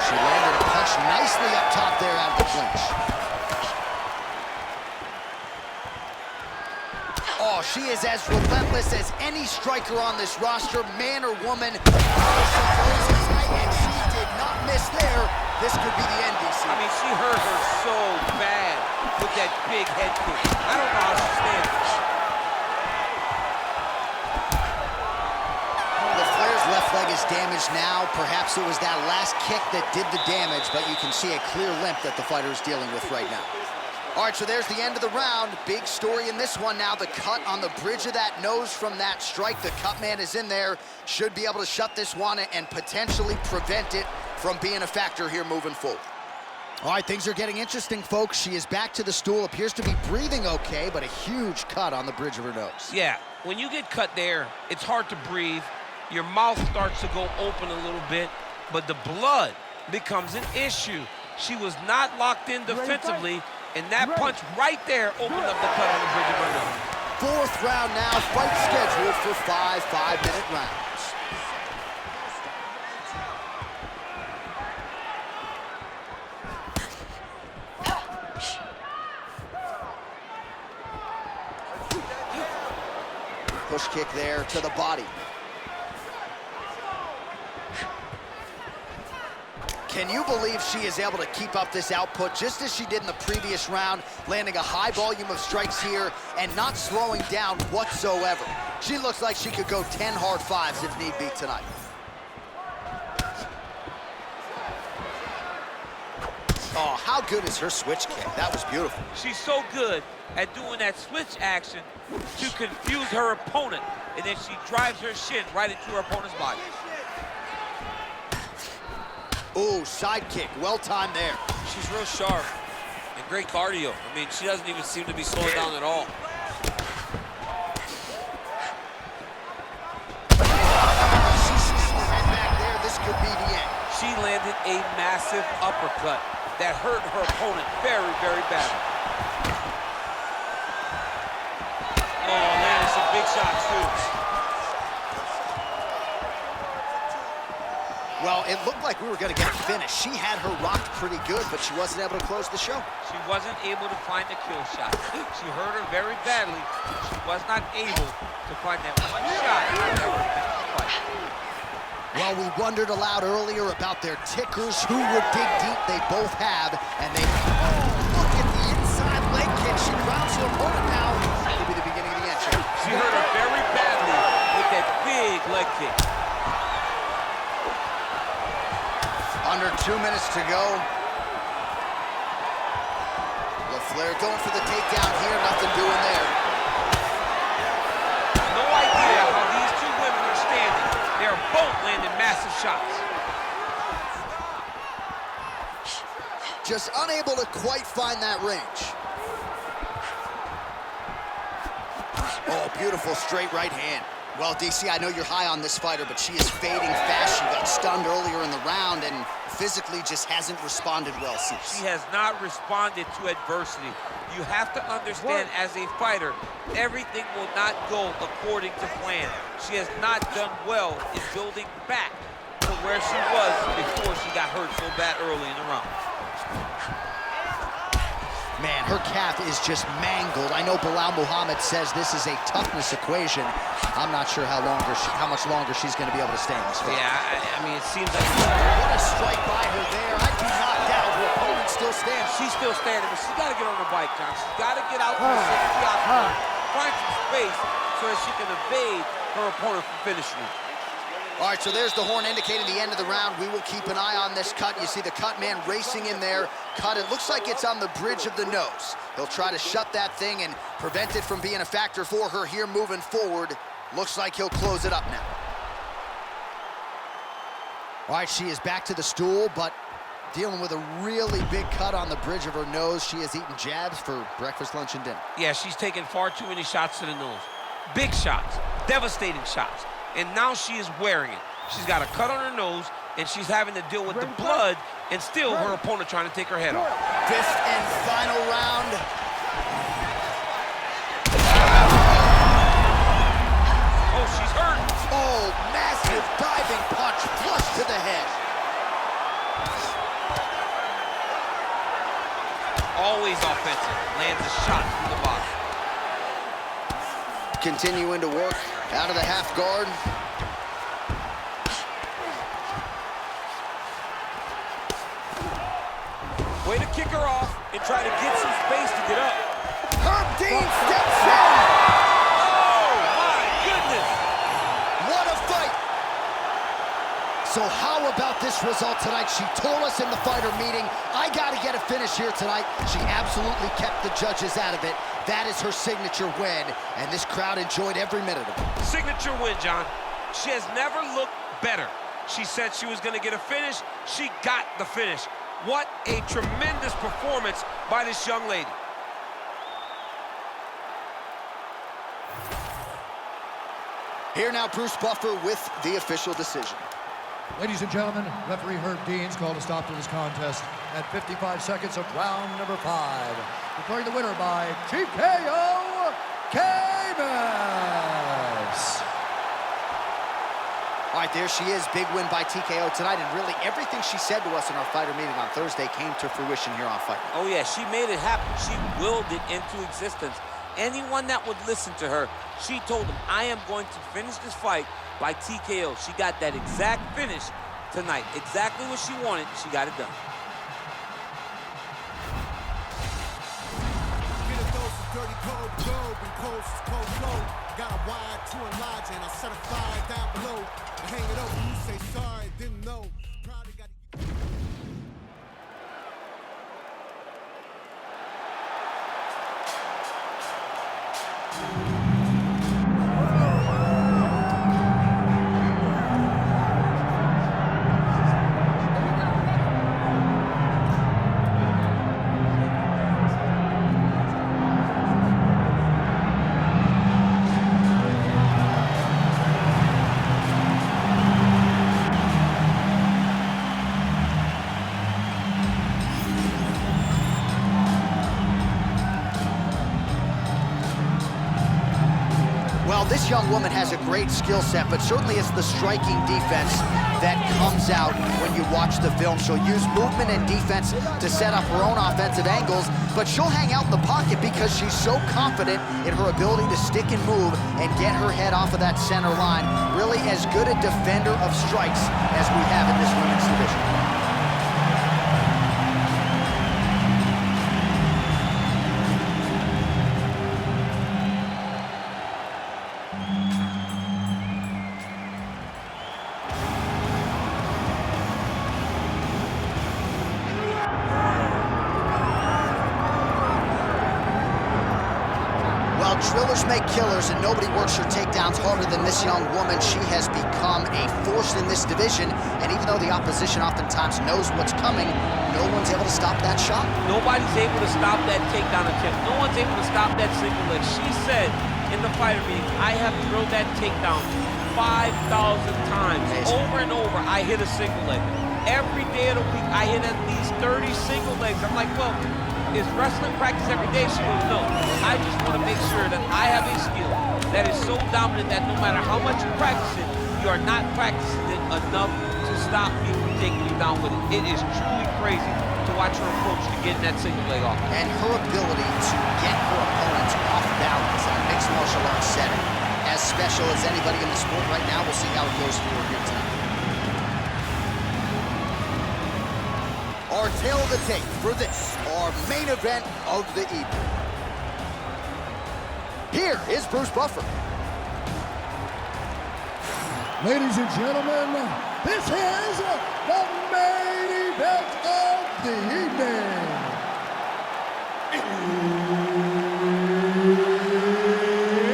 She landed a punch nicely up top there out of the clinch. Oh, she is as relentless as any striker on this roster, man or woman. And she did not miss there. This could be the end, DC. I mean, she hurt her so bad with that big head kick. I don't know how she stands it. Left leg is damaged now. Perhaps it was that last kick that did the damage, but you can see a clear limp that the fighter is dealing with right now. All right, so there's the end of the round. Big story in this one now. The cut on the bridge of that nose from that strike. The cut man is in there. Should be able to shut this one and potentially prevent it from being a factor here moving forward. All right, things are getting interesting, folks. She is back to the stool. Appears to be breathing okay, but a huge cut on the bridge of her nose. Yeah, when you get cut there, it's hard to breathe. Your mouth starts to go open a little bit, but the blood becomes an issue. She was not locked in defensively, and that punch right there opened up the cut on the bridge of her nose. Fourth round now, fight scheduled for 5 5-minute rounds. Push kick there to the body. Can you believe she is able to keep up this output just as she did in the previous round, landing a high volume of strikes here and not slowing down whatsoever? She looks like she could go 10 hard fives if need be tonight. Oh, how good is her switch kick? That was beautiful. She's so good at doing that switch action to confuse her opponent, and then she drives her shin right into her opponent's body. Ooh, side kick, well timed there. She's real sharp and great cardio. I mean, she doesn't even seem to be slowing down at all. She's back there. This could be the end. She landed a massive uppercut that hurt her opponent very, very badly. Oh, landed some big shots, too. Well, it looked like we were going to get a finish. She had her rocked pretty good, but she wasn't able to close the show. She wasn't able to find the kill shot. She hurt her very badly. She was not able to find that one shot that would we wondered aloud earlier about their tickers. Who would dig deep? They both have, and they... Oh, look at the inside leg kick. She grounds her opponent now. That could be the beginning of the end. She hurt her very badly with that big leg kick. Under 2 minutes to go. LaFleur going for the takedown here. Nothing doing there. No idea how these two women are standing. They're both landing massive shots. Just unable to quite find that range. Oh, beautiful straight right hand. Well, DC, I know you're high on this fighter, but she is fading fast. She got stunned earlier in the round and physically just hasn't responded well since. She has not responded to adversity. You have to understand, as a fighter, everything will not go according to plan. She has not done well in building back to where she was before she got hurt so bad early in the round. Man, her calf is just mangled. I know Bilal Muhammad says this is a toughness equation. I'm not sure how much longer she's going to be able to stay in this fight. Yeah, I mean, it seems like... What a strike by her there. I do not doubt her opponent still stands. She's still standing, but she's got to get on the bike, John. She's got to get out to the center of the octagon, find some space so that she can evade her opponent from finishing her. All right, so there's the horn indicating the end of the round. We will keep an eye on this cut. You see the cut man racing in there. Cut, it looks like it's on the bridge of the nose. He'll try to shut that thing and prevent it from being a factor for her here moving forward. Looks like he'll close it up now. All right, she is back to the stool, but dealing with a really big cut on the bridge of her nose. She has eaten jabs for breakfast, lunch, and dinner. Yeah, she's taken far too many shots to the nose. Big shots, devastating shots. And now she is wearing it. She's got a cut on her nose, and she's having to deal with the blood, and still her opponent trying to take her head off. Fifth and final round. Oh, she's hurt. Oh, massive diving punch flush to the head. Always offensive. Lands a shot through the body. Continuing to work out of the half guard. Way to kick her off and try to get some space to get up. Herb Dean steps in. Oh, my goodness. What a fight. So how about this result tonight? She told us in the fighter meeting, I got to get a finish here tonight. She absolutely kept the judges out of it. That is her signature win, and this crowd enjoyed every minute of it. Signature win, John. She has never looked better. She said she was going to get a finish. She got the finish. What a tremendous performance by this young lady. Here now, Bruce Buffer with the official decision. Ladies and gentlemen, referee Herb Dean's called a stop to this contest at 55 seconds of round number 5. Declaring the winner by TKO, Camus. All right, there she is. Big win by TKO tonight, and really everything she said to us in our fighter meeting on Thursday came to fruition here on Fight Night. Oh, yeah, she made it happen. She willed it into existence. Anyone that would listen to her, she told them, I am going to finish this fight by TKO. She got that exact finish tonight. Exactly what she wanted, she got it done. Get a dose of dirty cold gold and cold cold. Got a wire to enlarge and I set a fire down below. Hang it over, you say sorry, didn't know. Probably got This young woman has a great skill set, but certainly it's the striking defense that comes out when you watch the film. She'll use movement and defense to set up her own offensive angles, but she'll hang out in the pocket because she's so confident in her ability to stick and move and get her head off of that center line. Really as good a defender of strikes as we have in this women's division. Drillers make killers, and nobody works her takedowns harder than this young woman. She has become a force in this division, and even though the opposition oftentimes knows what's coming, no one's able to stop that shot. Nobody's able to stop that takedown attempt. No one's able to stop that single leg. She said in the fighter meeting, I have drilled that takedown 5,000 times. Amazing. Over and over, I hit a single leg. Every day of the week, I hit at least 30 single legs. I'm like, well, is wrestling practice every day? She goes, no. I just want to make sure that I have a skill that is so dominant that no matter how much you practice it, you are not practicing it enough to stop me from taking you down with it. It is truly crazy to watch her approach to getting that single leg off. And her ability to get her opponents off balance in a mixed martial arts setting, as special as anybody in the sport right now. We'll see how it goes for her here tonight. Our tail of the tape for this, our main event of the evening. Here is Bruce Buffer. Ladies and gentlemen, this is the main event of the evening.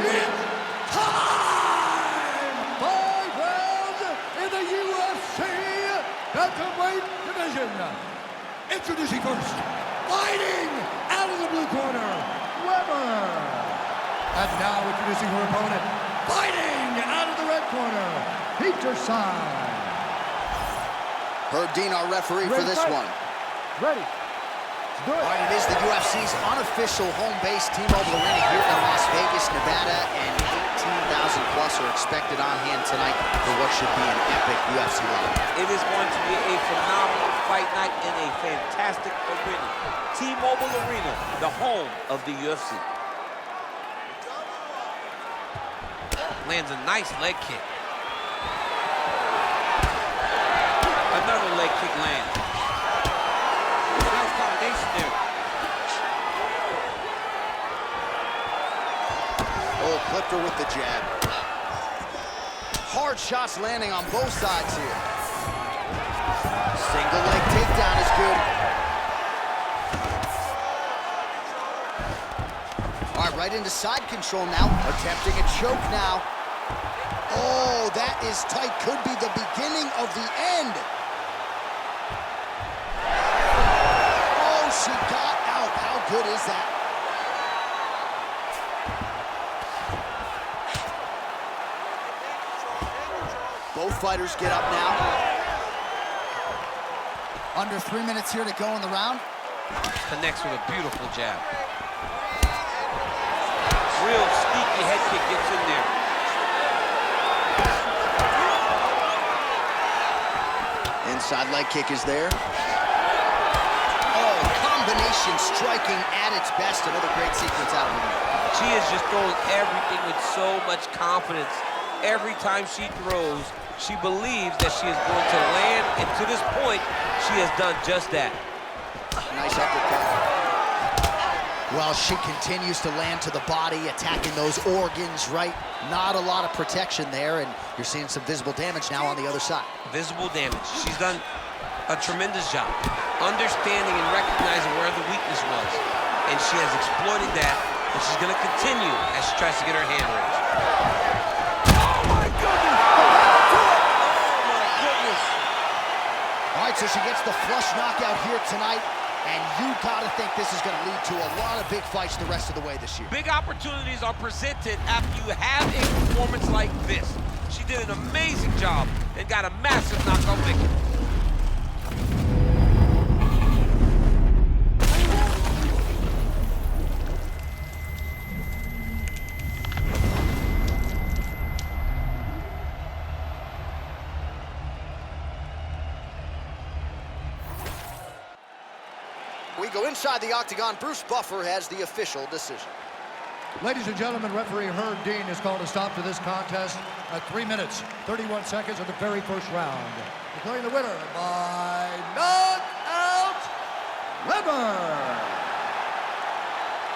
It's time! 5 rounds in the UFC Bantamweight division. Introducing first, fighting out of the blue corner, Weber. And now introducing her opponent, fighting out of the red corner, Peterson. Herb Dean, our referee for this one. Ready. Let's do it. All right, it is the UFC's unofficial home base, T-Mobile Arena here in Las Vegas, Nevada, and 18,000 plus are expected on hand tonight for what should be an epic UFC live. It is going to be a phenomenal fight night in a fantastic arena. T-Mobile Arena, the home of the UFC. Lands a nice leg kick. Another leg kick lands. Nice combination there. Oh, clipped her with the jab. Hard shots landing on both sides here. Single leg takedown is good. All right, right into side control now. Attempting a choke now. Oh, that is tight. Could be the beginning of the end. Oh, she got out. How good is that? Both fighters get up now. Under 3 minutes here to go in the round. Connects with a beautiful jab. Real sneaky head kick gets in there. Inside leg kick is there. Oh, combination striking at its best. Another great sequence out of her. She is just throwing everything with so much confidence. Every time she throws, she believes that she is going to land, and to this point, she has done just that. Nice uppercut. Well, she continues to land to the body, attacking those organs, right? Not a lot of protection there, and you're seeing some visible damage now on the other side. Visible damage. She's done a tremendous job understanding and recognizing where the weakness was, and she has exploited that, and she's going to continue as she tries to get her hand raised. All right, so she gets the flush knockout here tonight, and you gotta think this is gonna lead to a lot of big fights the rest of the way this year. Big opportunities are presented after you have a performance like this. She did an amazing job and got a massive knockout victory. We go inside the octagon. Bruce Buffer has the official decision. Ladies and gentlemen, referee Herb Dean has called a stop to this contest at 3 minutes, 31 seconds of the very first round. Declaring the winner by knockout, Weber.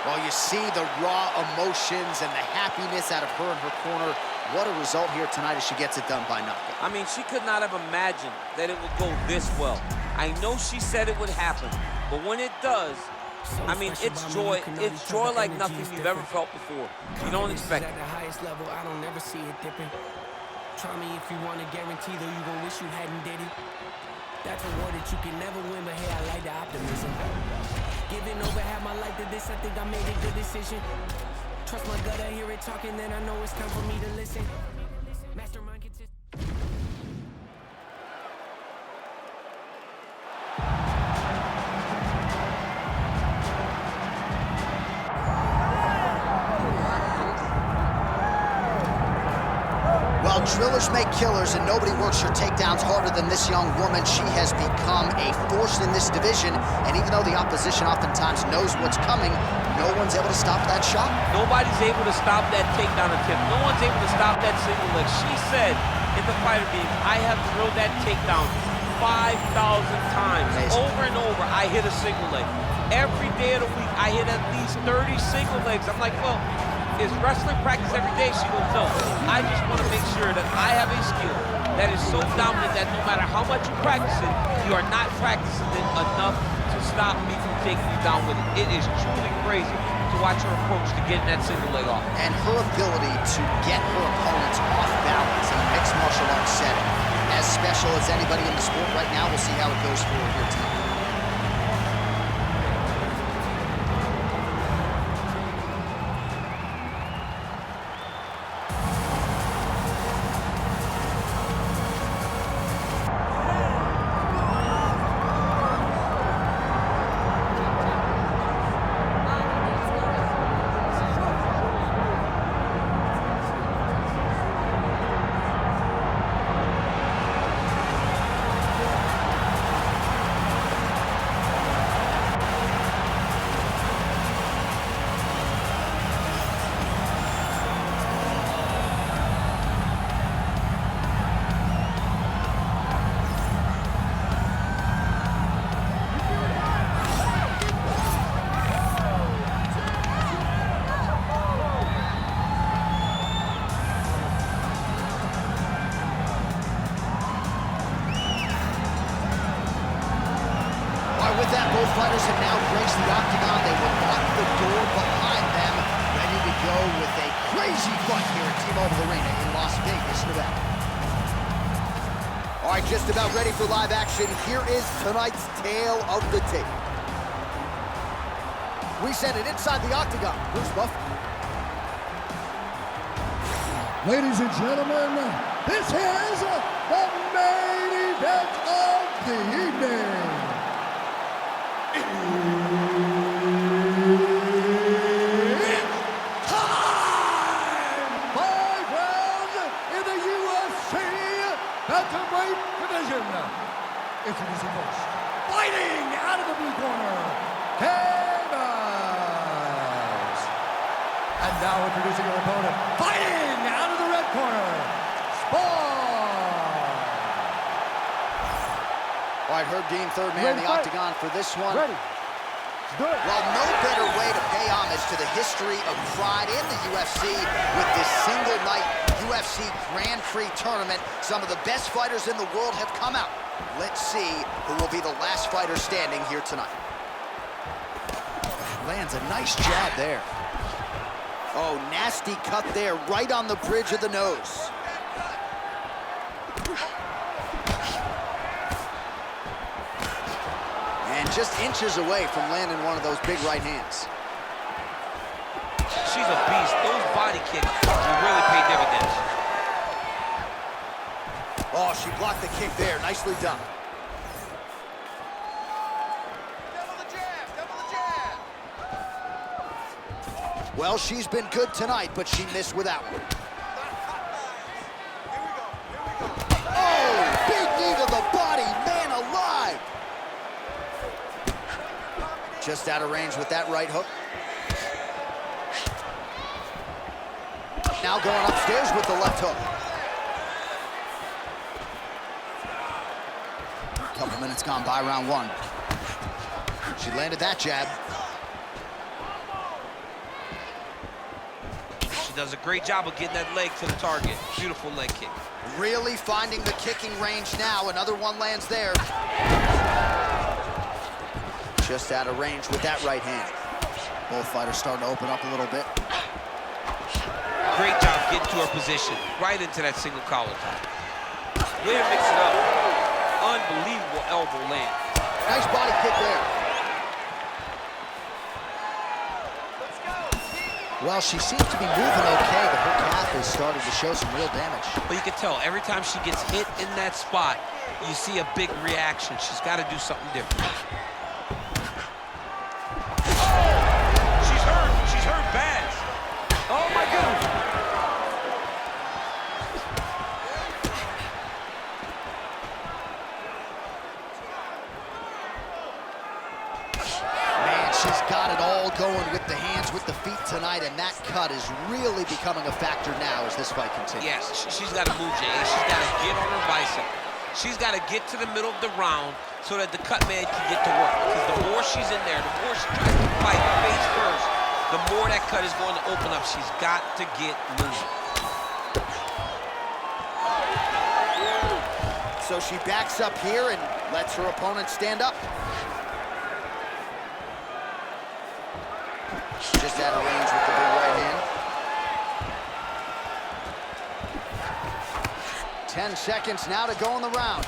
Well, you see the raw emotions and the happiness out of her in her corner. What a result here tonight as she gets it done by knockout. I mean, she could not have imagined that it would go this well. I know she said it would happen, but when it does, I mean, it's joy like nothing you've ever felt before. You don't expect it. At the highest level, I don't ever see it dipping. Try me if you want to guarantee, though you gon' wish you hadn't did it. That's a war that you can never win, but hey, I like the optimism. Giving over half my life to this, I think I made a good decision. Trust my gut, I hear it talking, then I know it's time for me to listen. Mastermind consist. Well, drillers make killers, and nobody works your takedowns harder than this young woman. She has become a force in this division, and even though the opposition oftentimes knows what's coming, no one's able to stop that shot. Nobody's able to stop that takedown attempt. No one's able to stop that single leg. She said in the fighter meeting, I have drilled that takedown 5,000 times. Amazing. Over and over, I hit a single leg. Every day of the week, I hit at least 30 single legs. I'm like, well, is wrestling practice every day? She goes, no. I just want to make sure that I have a skill that is so dominant that no matter how much you practice it, you are not practicing it enough to stop me from taking you down with it. It is truly crazy to watch her approach to getting that single leg off. And her ability to get her opponents off balance in a mixed martial arts setting, as special as anybody in the sport right now. We'll see how it goes for her here tonight. With that, both fighters have now graced the octagon. They will lock the door behind them, ready to go with a crazy fight here at T-Mobile Arena in Las Vegas, Nevada. All right, just about ready for live action. Here is tonight's tale of the tape. We send it inside the octagon. Bruce Buffer. Ladies and gentlemen, this is the main event of the evening. Welterweight division. Introducing first, fighting out of the blue corner, Davis. And now introducing your opponent, fighting out of the red corner, Spawn. All right, Herb Dean, third man in the octagon for this one. Ready. Good. Well, no better way to pay homage to the history of pride in the UFC with this single night UFC Grand Prix tournament. Some of the best fighters in the world have come out. Let's see who will be the last fighter standing here tonight. Lands a nice jab there. Oh, nasty cut there, right on the bridge of the nose. And just inches away from landing one of those big right hands. She's a beast. Those body kicks will really pay dividends. Oh, she blocked the kick there. Nicely done. Double the jab, double the jab. Well, she's been good tonight, but she missed with that one. Here we go, here we go. Oh, big knee to the body, man alive. Just out of range with that right hook. Now going upstairs with the left hook. A couple minutes gone by round one. She landed that jab. She does a great job of getting that leg to the target. Beautiful leg kick. Really finding the kicking range now. Another one lands there. Just out of range with that right hand. Both fighters starting to open up a little bit. Great job getting to her position. Right into that single collar tie. Way to mix it up. Unbelievable elbow land. Nice body kick there. Well, she seems to be moving okay, but her calf is starting to show some real damage. But you can tell every time she gets hit in that spot, you see a big reaction. She's got to do something different. She's hurt bad. Oh my goodness. Man, she's got it all going with the hands, with the feet tonight, and that cut is really becoming a factor now as this fight continues. Yes, she's got to move, Jay. She's got to get on her bicep. She's got to get to the middle of the round so that the cut man can get to work. Because the more she's in there, the more she tries to fight face first, the more that cut is going to open up. She's got to get moving. So she backs up here and lets her opponent stand up. Just out of range with the big right hand. 10 seconds now to go in the round.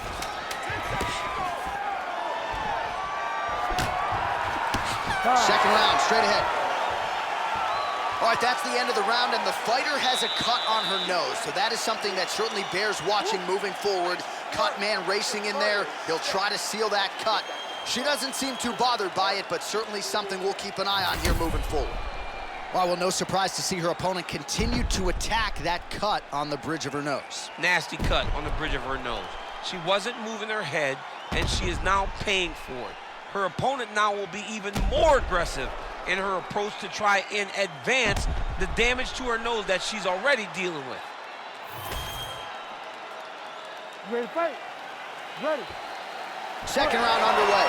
Second round, straight ahead. All right, that's the end of the round, and the fighter has a cut on her nose, so that is something that certainly bears watching moving forward. Cut man racing in there. He'll try to seal that cut. She doesn't seem too bothered by it, but certainly something we'll keep an eye on here moving forward. Well, no surprise to see her opponent continue to attack that cut on the bridge of her nose. Nasty cut on the bridge of her nose. She wasn't moving her head, and she is now paying for it. Her opponent now will be even more aggressive in her approach to try and advance the damage to her nose that she's already dealing with. Ready to fight? Ready. Second round underway.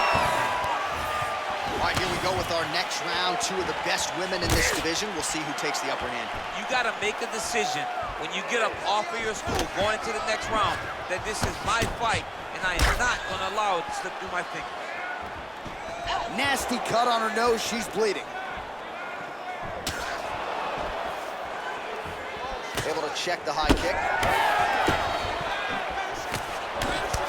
All right, here we go with our next round. Two of the best women in this division. We'll see who takes the upper hand. You got to make a decision when you get up off of your stool going into the next round that this is my fight, and I am not going to allow it to slip through my fingers. Nasty cut on her nose. She's bleeding. Able to check the high kick.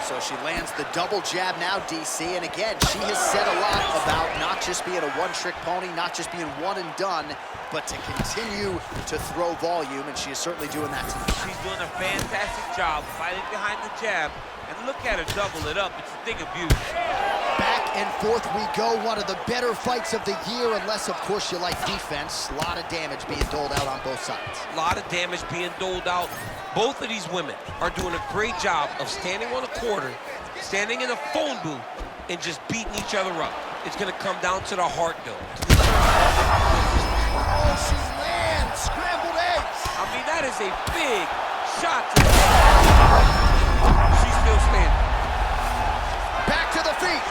So she lands the double jab now, DC. And again, she has said a lot about not just being a one-trick pony, not just being one and done, but to continue to throw volume, and she is certainly doing that tonight. She's doing a fantastic job fighting behind the jab. And look at her double it up. It's a thing of beauty. Back and forth we go. One of the better fights of the year, unless, of course, you like defense. A lot of damage being doled out on both sides. A lot of damage being doled out. Both of these women are doing a great job of standing on a quarter, standing in a phone booth, and just beating each other up. It's going to come down to the heart, though. Oh, she lands scrambled eggs. I mean, that is a big shot to the head. She's still standing. Back to the feet.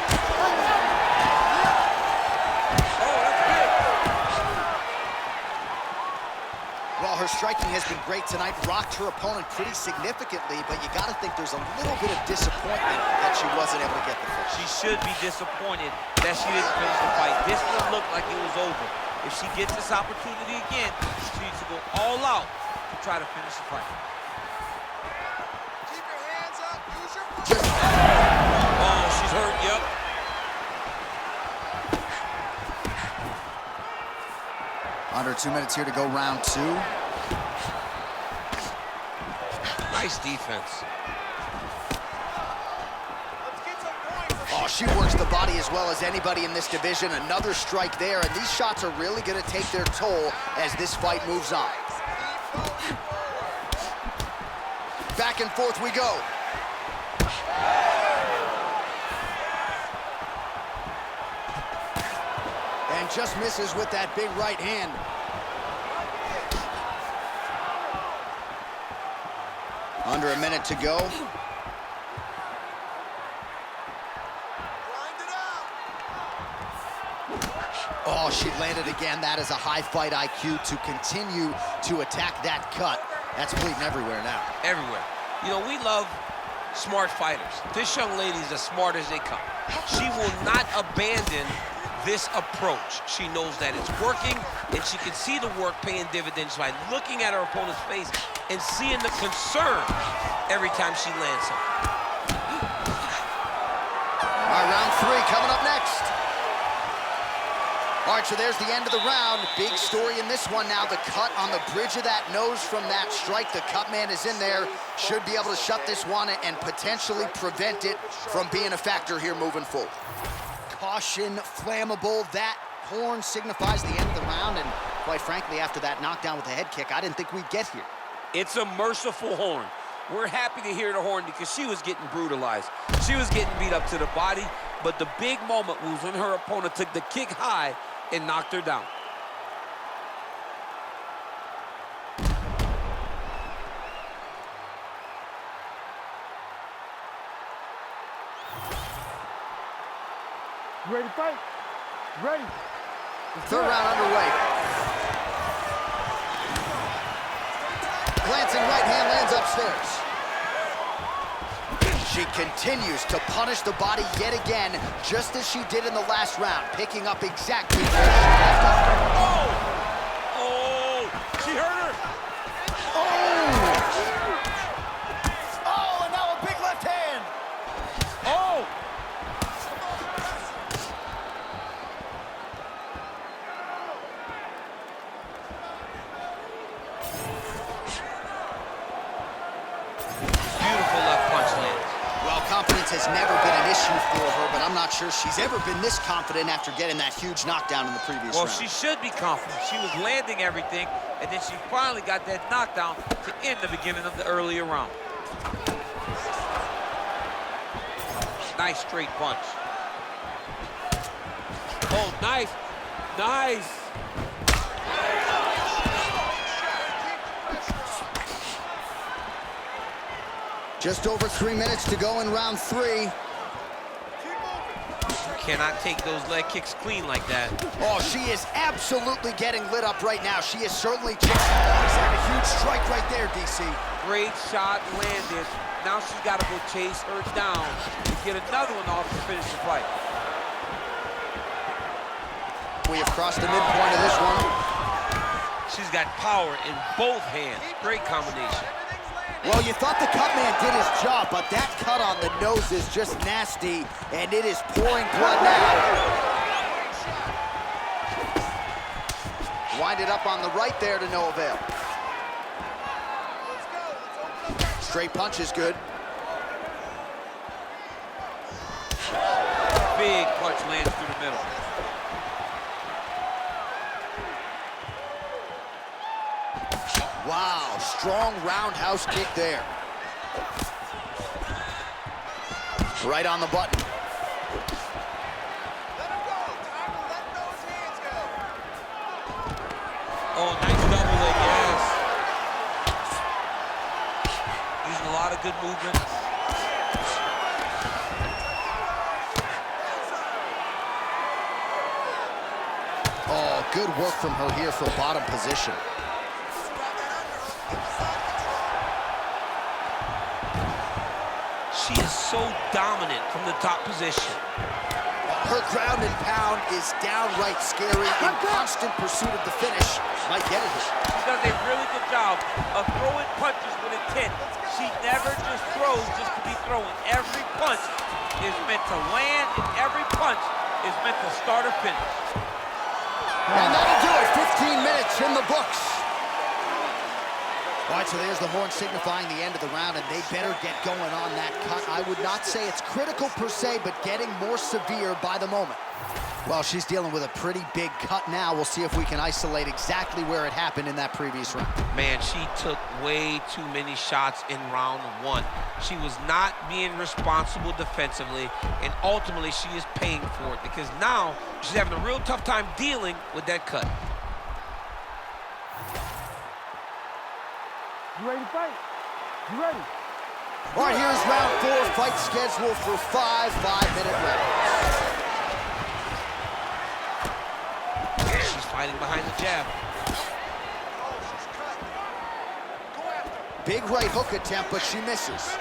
Oh, that's big. Well, her striking has been great tonight. Rocked her opponent pretty significantly, but you got to think there's a little bit of disappointment that she wasn't able to get the finish. She should be disappointed that she didn't finish the fight. This one looked like it was over. If she gets this opportunity again, she needs to go all out to try to finish the fight. Keep your hands up. Use your Oh, she's hurt, yep. Under 2 minutes here to go, round two. Nice defense. Oh, she works the body as well as anybody in this division. Another strike there, and these shots are really going to take their toll as this fight moves on. Back and forth we go. and just misses with that big right hand. Under a minute to go. Oh, she landed again. That is a high fight IQ to continue to attack that cut. That's bleeding everywhere now. Everywhere. You know, we love smart fighters. This young lady is as smart as they come. She will not abandon this approach. She knows that it's working, and she can see the work paying dividends by looking at her opponent's face and seeing the concern every time she lands something. All right, round 3 coming up next. All right, so there's the end of the round. Big story in this one now. The cut on the bridge of that nose from that strike. The cut man is in there. Should be able to shut this one and potentially prevent it from being a factor here moving forward. Caution, flammable. That horn signifies the end of the round. And quite frankly, after that knockdown with the head kick, I didn't think we'd get here. It's a merciful horn. We're happy to hear the horn because she was getting brutalized. She was getting beat up to the body. But the big moment was when her opponent took the kick high and knocked her down. You ready to fight? Ready. Third round underway. Glancing right hand lands upstairs. She continues to punish the body yet again, just as she did in the last round, picking up exactly where she left off. Oh! Oh! She hurt her! Oh! Oh, and now a big left hand! Oh! Beautiful left punch lands. Well, confidence has never been an issue for her, but I'm not sure she's ever been this confident after getting that huge knockdown in the previous round. Well, she should be confident. She was landing everything, and then she finally got that knockdown to end the beginning of the earlier round. Nice straight punch. Oh, nice. Nice. Just over 3 minutes to go in round 3. You cannot take those leg kicks clean like that. Oh, she is absolutely getting lit up right now. She is certainly chasing. Oh, he's had a huge strike right there, DC. Great shot landed. Now she's got to go chase her down to get another one off to finish the fight. We have crossed the midpoint of this one. She's got power in both hands. Great combination. Well, you thought the cut man did his job, but that cut on the nose is just nasty, and it is pouring blood now. Winded up on the right there to no avail. Straight punch is good. Big punch lands through the middle. Wow, strong roundhouse kick there. Right on the button. Oh, nice double leg, yes. Using a lot of good movement. Oh, good work from her here for bottom position. She is so dominant from the top position. Her ground and pound is downright scary. In constant pursuit of the finish. Might get it. She does a really good job of throwing punches with intent. She never just throws just to be throwing. Every punch is meant to land, and every punch is meant to start or finish. And that'll do it. 15 minutes in the books. All right, so there's the horn signifying the end of the round, and they better get going on that cut. I would not say it's critical per se, but getting more severe by the moment. Well, she's dealing with a pretty big cut now. We'll see if we can isolate exactly where it happened in that previous round. Man, she took way too many shots in round one. She was not being responsible defensively, and ultimately she is paying for it because now she's having a real tough time dealing with that cut. You ready to fight? You ready? All right, here's round 4, fight scheduled for 5 5-minute rounds. She's fighting behind the jab. Big right hook attempt, but she misses.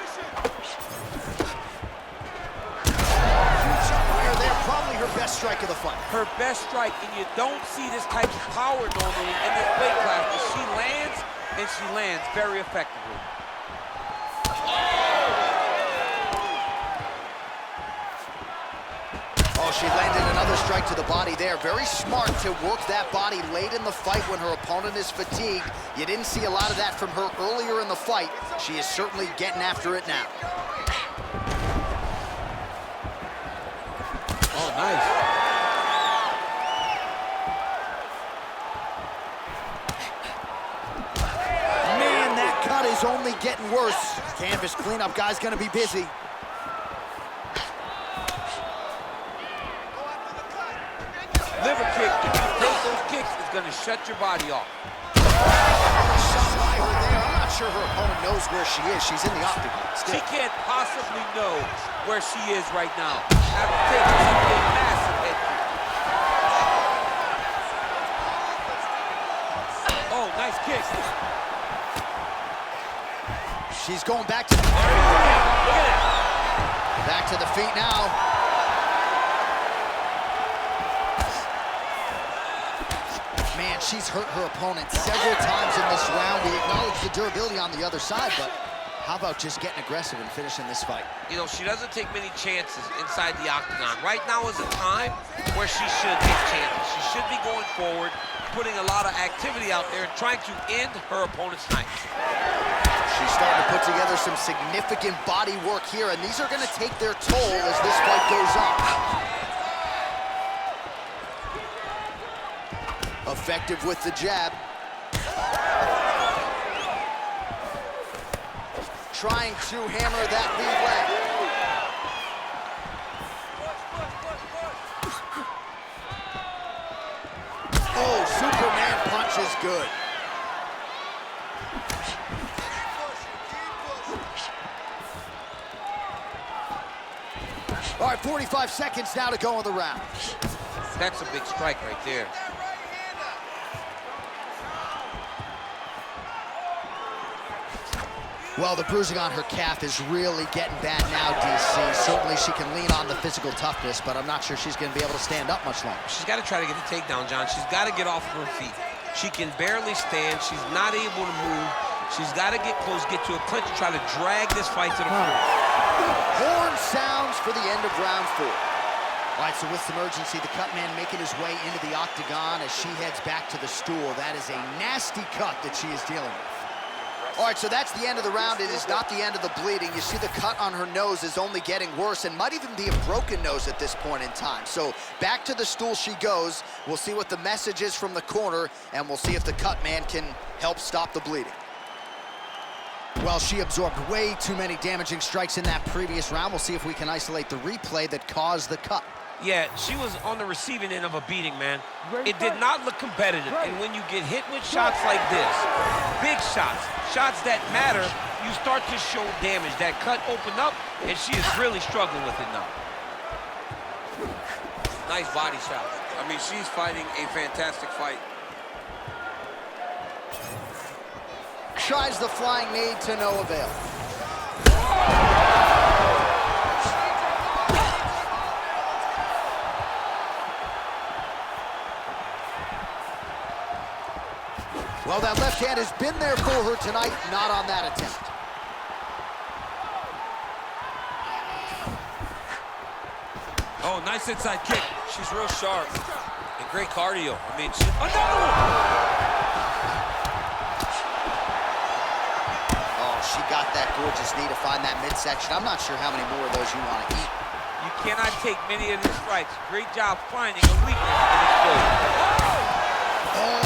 Huge fire there, probably her best strike of the fight. Her best strike, and you don't see this type of power normally in this weight class, but she lands, and she lands very effectively. Oh, she landed another strike to the body there. Very smart to work that body late in the fight when her opponent is fatigued. You didn't see a lot of that from her earlier in the fight. She is certainly getting after it now. Oh, nice. Man, that cut is only getting worse. Canvas cleanup guy's gonna be busy. Liver kick, if you take those kicks, it's gonna shut your body off. Shot by her there. I'm not sure her opponent knows where she is. She's in the octagon still. She can't possibly know where she is right now. After taking such a massive head kick. Oh, nice kick. She's going back to the back to the feet now. Man, she's hurt her opponent several times in this round. We acknowledge the durability on the other side, but how about just getting aggressive and finishing this fight? You know, she doesn't take many chances inside the octagon. Right now is a time where she should take chances. She should be going forward, putting a lot of activity out there and trying to end her opponent's night. She's starting to put together some significant body work here, and these are going to take their toll as this fight goes on. Effective with the jab. Trying to hammer that lead leg. Oh, Superman punch is good. All right, 45 seconds now to go in the round. That's a big strike right there. Well, the bruising on her calf is really getting bad now, DC. Certainly she can lean on the physical toughness, but I'm not sure she's going to be able to stand up much longer. She's got to try to get the takedown, John. She's got to get off of her feet. She can barely stand. She's not able to move. She's got to get close, get to a clinch, try to drag this fight to the floor. Horn sounds for the end of round 4. All right, so with some urgency, the cut man making his way into the octagon as she heads back to the stool. That is a nasty cut that she is dealing with. All right, so that's the end of the round. It is not the end of the bleeding. You see the cut on her nose is only getting worse and might even be a broken nose at this point in time. So back to the stool she goes. We'll see what the message is from the corner, and we'll see if the cut man can help stop the bleeding. Well, she absorbed way too many damaging strikes in that previous round. We'll see if we can isolate the replay that caused the cut. Yeah, she was on the receiving end of a beating, man. It did not look competitive. And when you get hit with shots like this, big shots, shots that matter, you start to show damage. That cut opened up, and she is really struggling with it now. Nice body shot. I mean, she's fighting a fantastic fight. Tries the flying knee to no avail. Well, that left hand has been there for her tonight, not on that attempt. Oh, nice inside kick. She's real sharp. And great cardio. I mean, another one! Oh, she got that gorgeous knee to find that midsection. I'm not sure how many more of those you want to eat. You cannot take many of these strikes. Great job finding a weakness and exploding. Oh,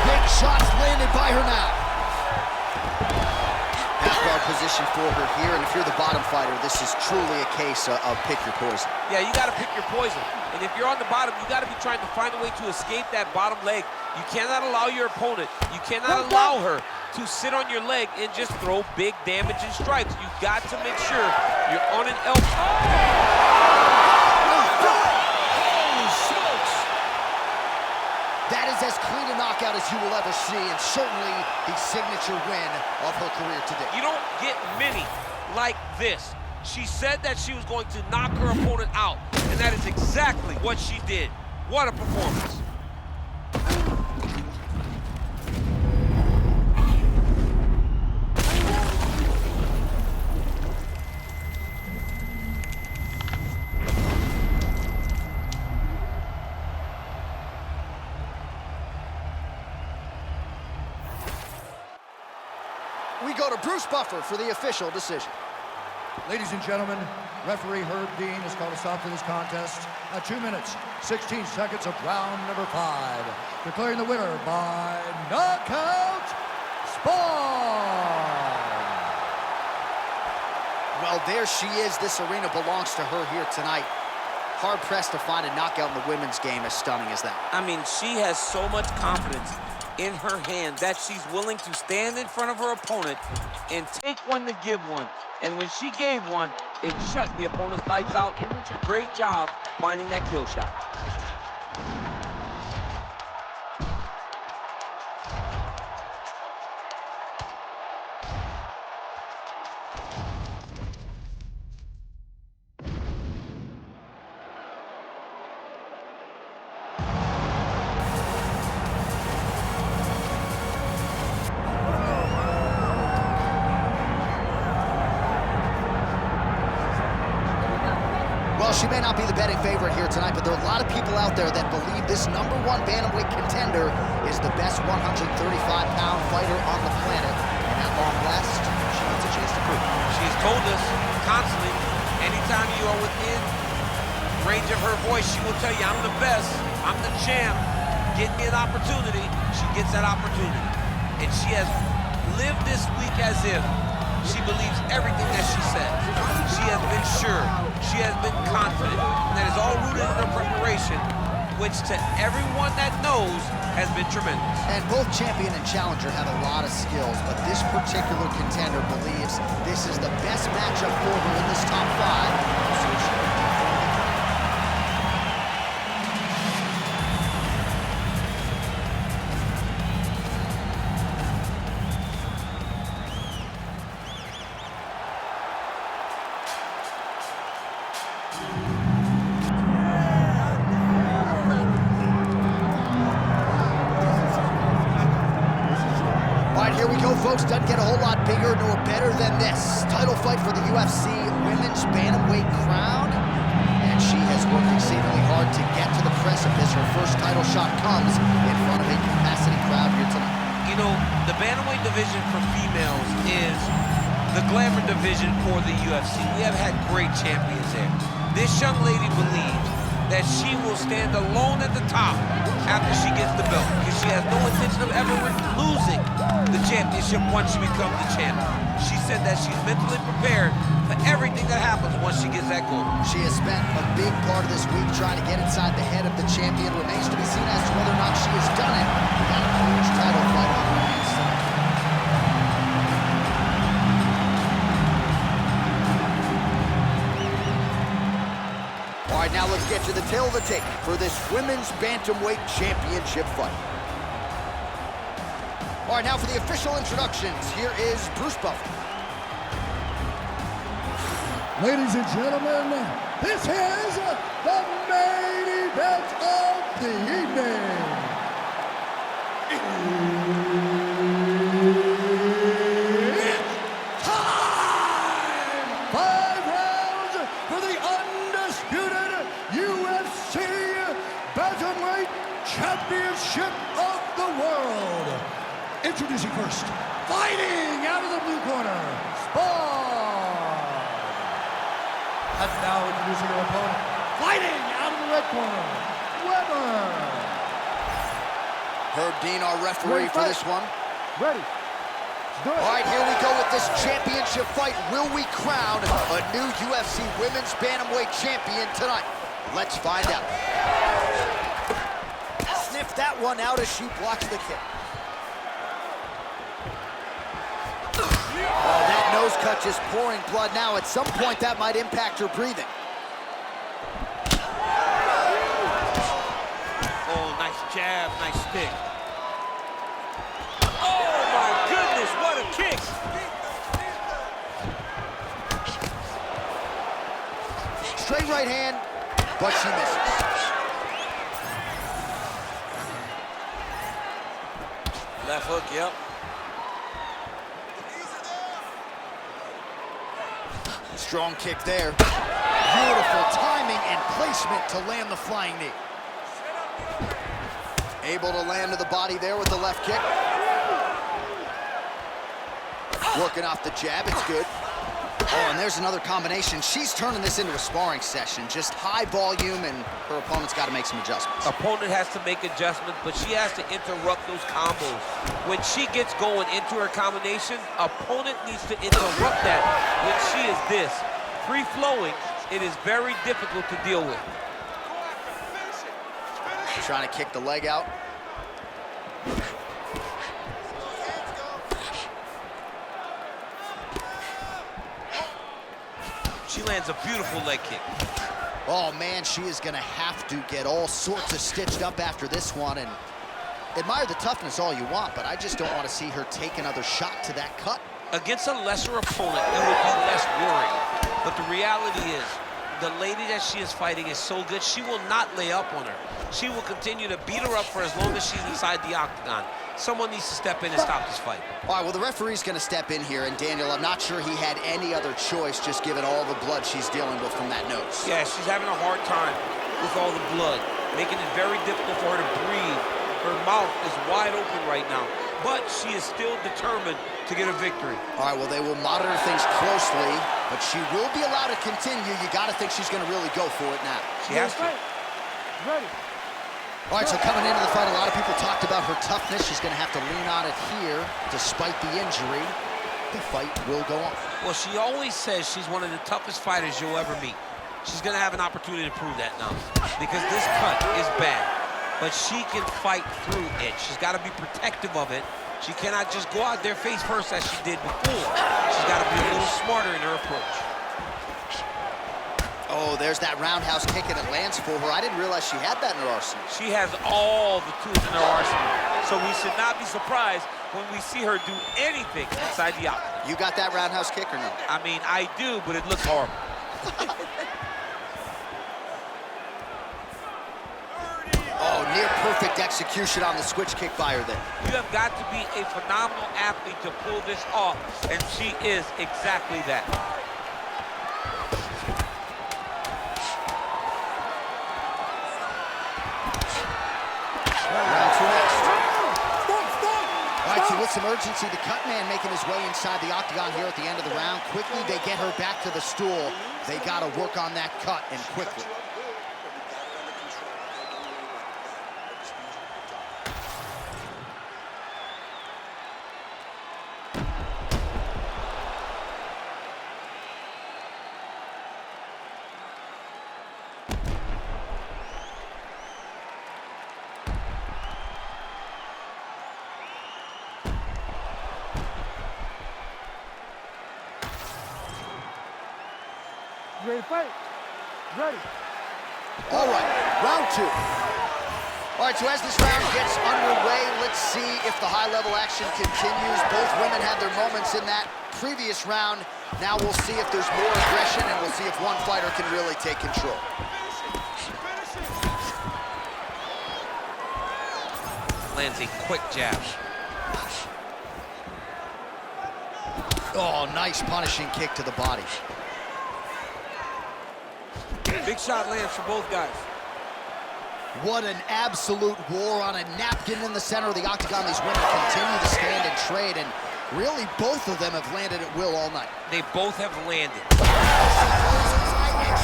big shots landed by her now. Half guard position for her here, and if you're the bottom fighter, this is truly a case of pick your poison. Yeah, you gotta pick your poison. And if you're on the bottom, you gotta be trying to find a way to escape that bottom leg. You cannot allow your opponent, you cannot allow her to sit on your leg and just throw big damaging strikes. You got to make sure you're on an elbow. That is as clean a knockout as you will ever see, and certainly the signature win of her career today. You don't get many like this. She said that she was going to knock her opponent out, and that is exactly what she did. What a performance. We go to Bruce Buffer for the official decision. Ladies and gentlemen, referee Herb Dean has called a stop to this contest at 2 minutes, 16 seconds of round number 5. Declaring the winner by knockout, Spawn. Well, there she is. This arena belongs to her here tonight. Hard-pressed to find a knockout in the women's game as stunning as that. I mean, she has so much confidence in her hand that she's willing to stand in front of her opponent and take one to give one. And when she gave one, it shut the opponent's lights out. Great job finding that kill shot. Well, she may not be the betting favorite here tonight, but there are a lot of people out there that believe this #1 bantamweight contender is the best 135-pound fighter on the planet. And at long last, she gets a chance to prove it. She's told us constantly, anytime you are within range of her voice, she will tell you, I'm the best, I'm the champ, get me an opportunity. She gets that opportunity. And she has lived this week as if she believes everything that she says. She has been sure, she has been confident, and that is all rooted in her preparation, which to everyone that knows has been tremendous. And both champion and challenger have a lot of skills, but this particular contender believes this is the best matchup for her in this top 5. So she here we go, folks. Doesn't get a whole lot bigger nor better than this. Title fight for the UFC Women's Bantamweight crown. And she has worked exceedingly hard to get to the precipice. Her first title shot comes in front of a capacity crowd here tonight. You know, the bantamweight division for females is the glamour division for the UFC. We have had great champions there. This young lady believes that she will stand alone at the top after she gets the belt, because she has no intention of ever losing the championship once she becomes the champion. She said that she's mentally prepared for everything that happens once she gets that goal. She has spent a big part of this week trying to get inside the head of the champion. Remains to be seen as to whether or not she has done it. We got a huge title fight on her hands tonight. All right, now let's get to the tail of the tape for this Women's Bantamweight Championship fight. All right, now for the official introductions, here is Bruce Buffer. Ladies and gentlemen, this is the main event of the evening. It's time! 5 rounds for the undisputed UFC Bantamweight Championship of the world. Introducing first, fighting out of the blue corner, Spawn. And now introducing your opponent, fighting out of the red corner, WOMENS. Herb Dean, our referee for this one. Ready. All right, here we go with this championship fight. Will we crown a new UFC Women's Bantamweight champion tonight? Let's find out. Sniffed that one out as she blocks the kick. Oh, that nose cut just pouring blood now. At some point, that might impact her breathing. Oh, nice jab, nice stick. Oh, my goodness, what a kick! Straight right hand, but she misses. Left hook, yep. Strong kick there. Beautiful timing and placement to land the flying knee. Able to land to the body there with the left kick. Working off the jab, it's good. Oh, and there's another combination. She's turning this into a sparring session. Just high volume, and her opponent's got to make some adjustments. Opponent has to make adjustments, but she has to interrupt those combos. When she gets going into her combination, opponent needs to interrupt that. When she is this, free-flowing, it is very difficult to deal with. Trying to kick the leg out. She lands a beautiful leg kick. Oh, man, she is going to have to get all sorts of stitched up after this one. And admire the toughness all you want, but I just don't want to see her take another shot to that cut. Against a lesser opponent, it would be less worrying. But the reality is, the lady that she is fighting is so good, she will not lay up on her. She will continue to beat her up for as long as she's inside the octagon. Someone needs to step in and stop this fight. All right, well, the referee's going to step in here, and Daniel, I'm not sure he had any other choice, just given all the blood she's dealing with from that nose. Yeah, she's having a hard time with all the blood, making it very difficult for her to breathe. Her mouth is wide open right now, but she is still determined to get a victory. All right, well, they will monitor things closely, but she will be allowed to continue. You got to think she's going to really go for it now. She has to. Ready. All right, so coming into the fight, a lot of people talked about her toughness. She's going to have to lean on it here, despite the injury. The fight will go on. Well, she always says she's one of the toughest fighters you'll ever meet. She's going to have an opportunity to prove that now, because this cut is bad, but she can fight through it. She's got to be protective of it. She cannot just go out there face first as she did before. She's got to be a little smarter in her approach. Oh, there's that roundhouse kick, and it lands for her. I didn't realize she had that in her arsenal. She has all the tools in her arsenal, so we should not be surprised when we see her do anything inside the octagon. You got that roundhouse kick or no? I mean, I do, but it looks horrible. Oh, near perfect execution on the switch kick by her there. You have got to be a phenomenal athlete to pull this off, and she is exactly that. Round two next. All right, so with some urgency, the cut man making his way inside the octagon here at the end of the round. Quickly, they get her back to the stool. They got to work on that cut, and quickly. Ready to fight. Ready. All right, round two. All right, so as this round gets underway, let's see if the high-level action continues. Both women had their moments in that previous round. Now we'll see if there's more aggression, and we'll see if one fighter can really take control. Lands a quick jab. Oh, nice punishing kick to the body. Big shot lands for both guys. What an absolute war on a napkin in the center of the octagon. These women continue to stand and trade, and really both of them have landed at will all night. They both have landed. And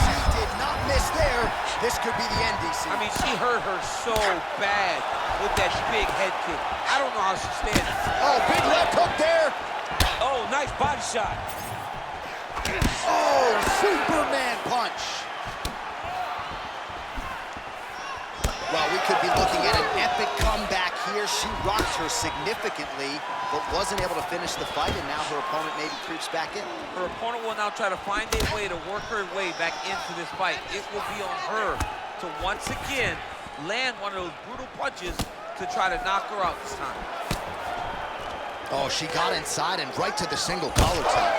I mean, she hurt her so bad with that big head kick. I don't know how she stands. Oh, big left hook there. Oh, nice body shot. Oh, Superman punch. Well, we could be looking at an epic comeback here. She rocked her significantly, but wasn't able to finish the fight, and now her opponent maybe creeps back in. Her opponent will now try to find a way to work her way back into this fight. It will be on her to once again land one of those brutal punches to try to knock her out this time. Oh, she got inside and right to the single collar tie.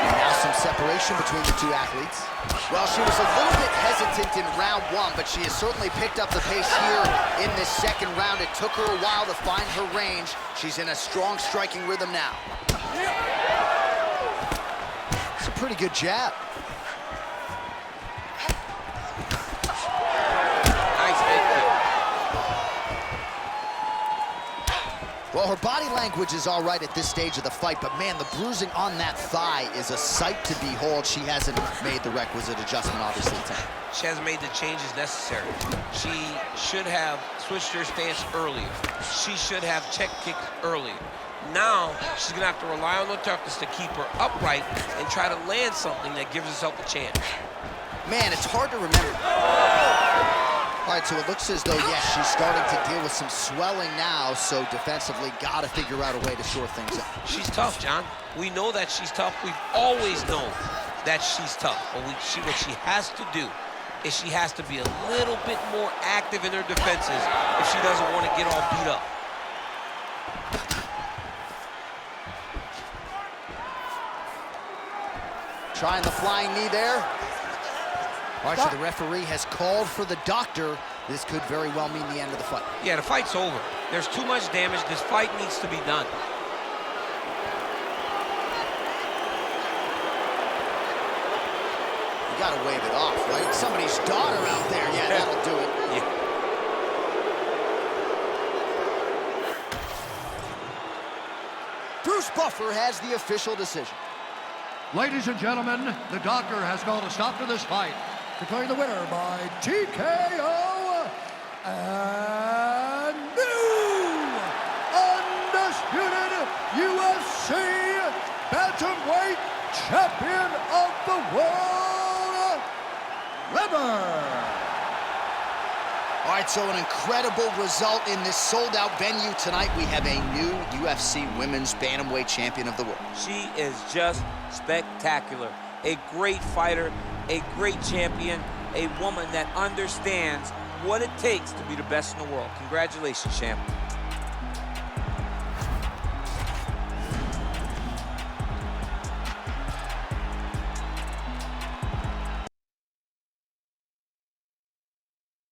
And now some separation between the two athletes. Well, she was a little bit hesitant in round one, but she has certainly picked up the pace here in this second round. It took her a while to find her range. She's in a strong striking rhythm now. It's a pretty good jab. Nice head kick. Well, her body language is all right at this stage of the fight, but man, the bruising on that thigh is a sight to behold. She hasn't made the requisite adjustment, obviously, tonight. She hasn't made the changes necessary. She should have switched her stance earlier. She should have check kicked earlier. Now, she's gonna have to rely on the toughness to keep her upright and try to land something that gives herself a chance. Man, it's hard to remember. All right, so it looks as though, yes, she's starting to deal with some swelling now, so defensively gotta figure out a way to shore things up. She's tough, John. We know that she's tough. We've always known that she's tough. But what she has to do is she has to be a little bit more active in her defenses if she doesn't want to get all beat up. Trying the flying knee there. All right, so the referee has called for the doctor. This could very well mean the end of the fight. Yeah, the fight's over. There's too much damage. This fight needs to be done. You gotta wave it off, right? Somebody's daughter out there. Yeah, that'll do it. Yeah. Bruce Buffer has the official decision. Ladies and gentlemen, the doctor has called a stop to this fight, declaring the winner by TKO and new undisputed UFC bantamweight champion of the world, Weber. All right, so an incredible result in this sold-out venue tonight. We have a new UFC Women's Bantamweight Champion of the world. She is just spectacular. A great fighter, a great champion, a woman that understands what it takes to be the best in the world. Congratulations, champ.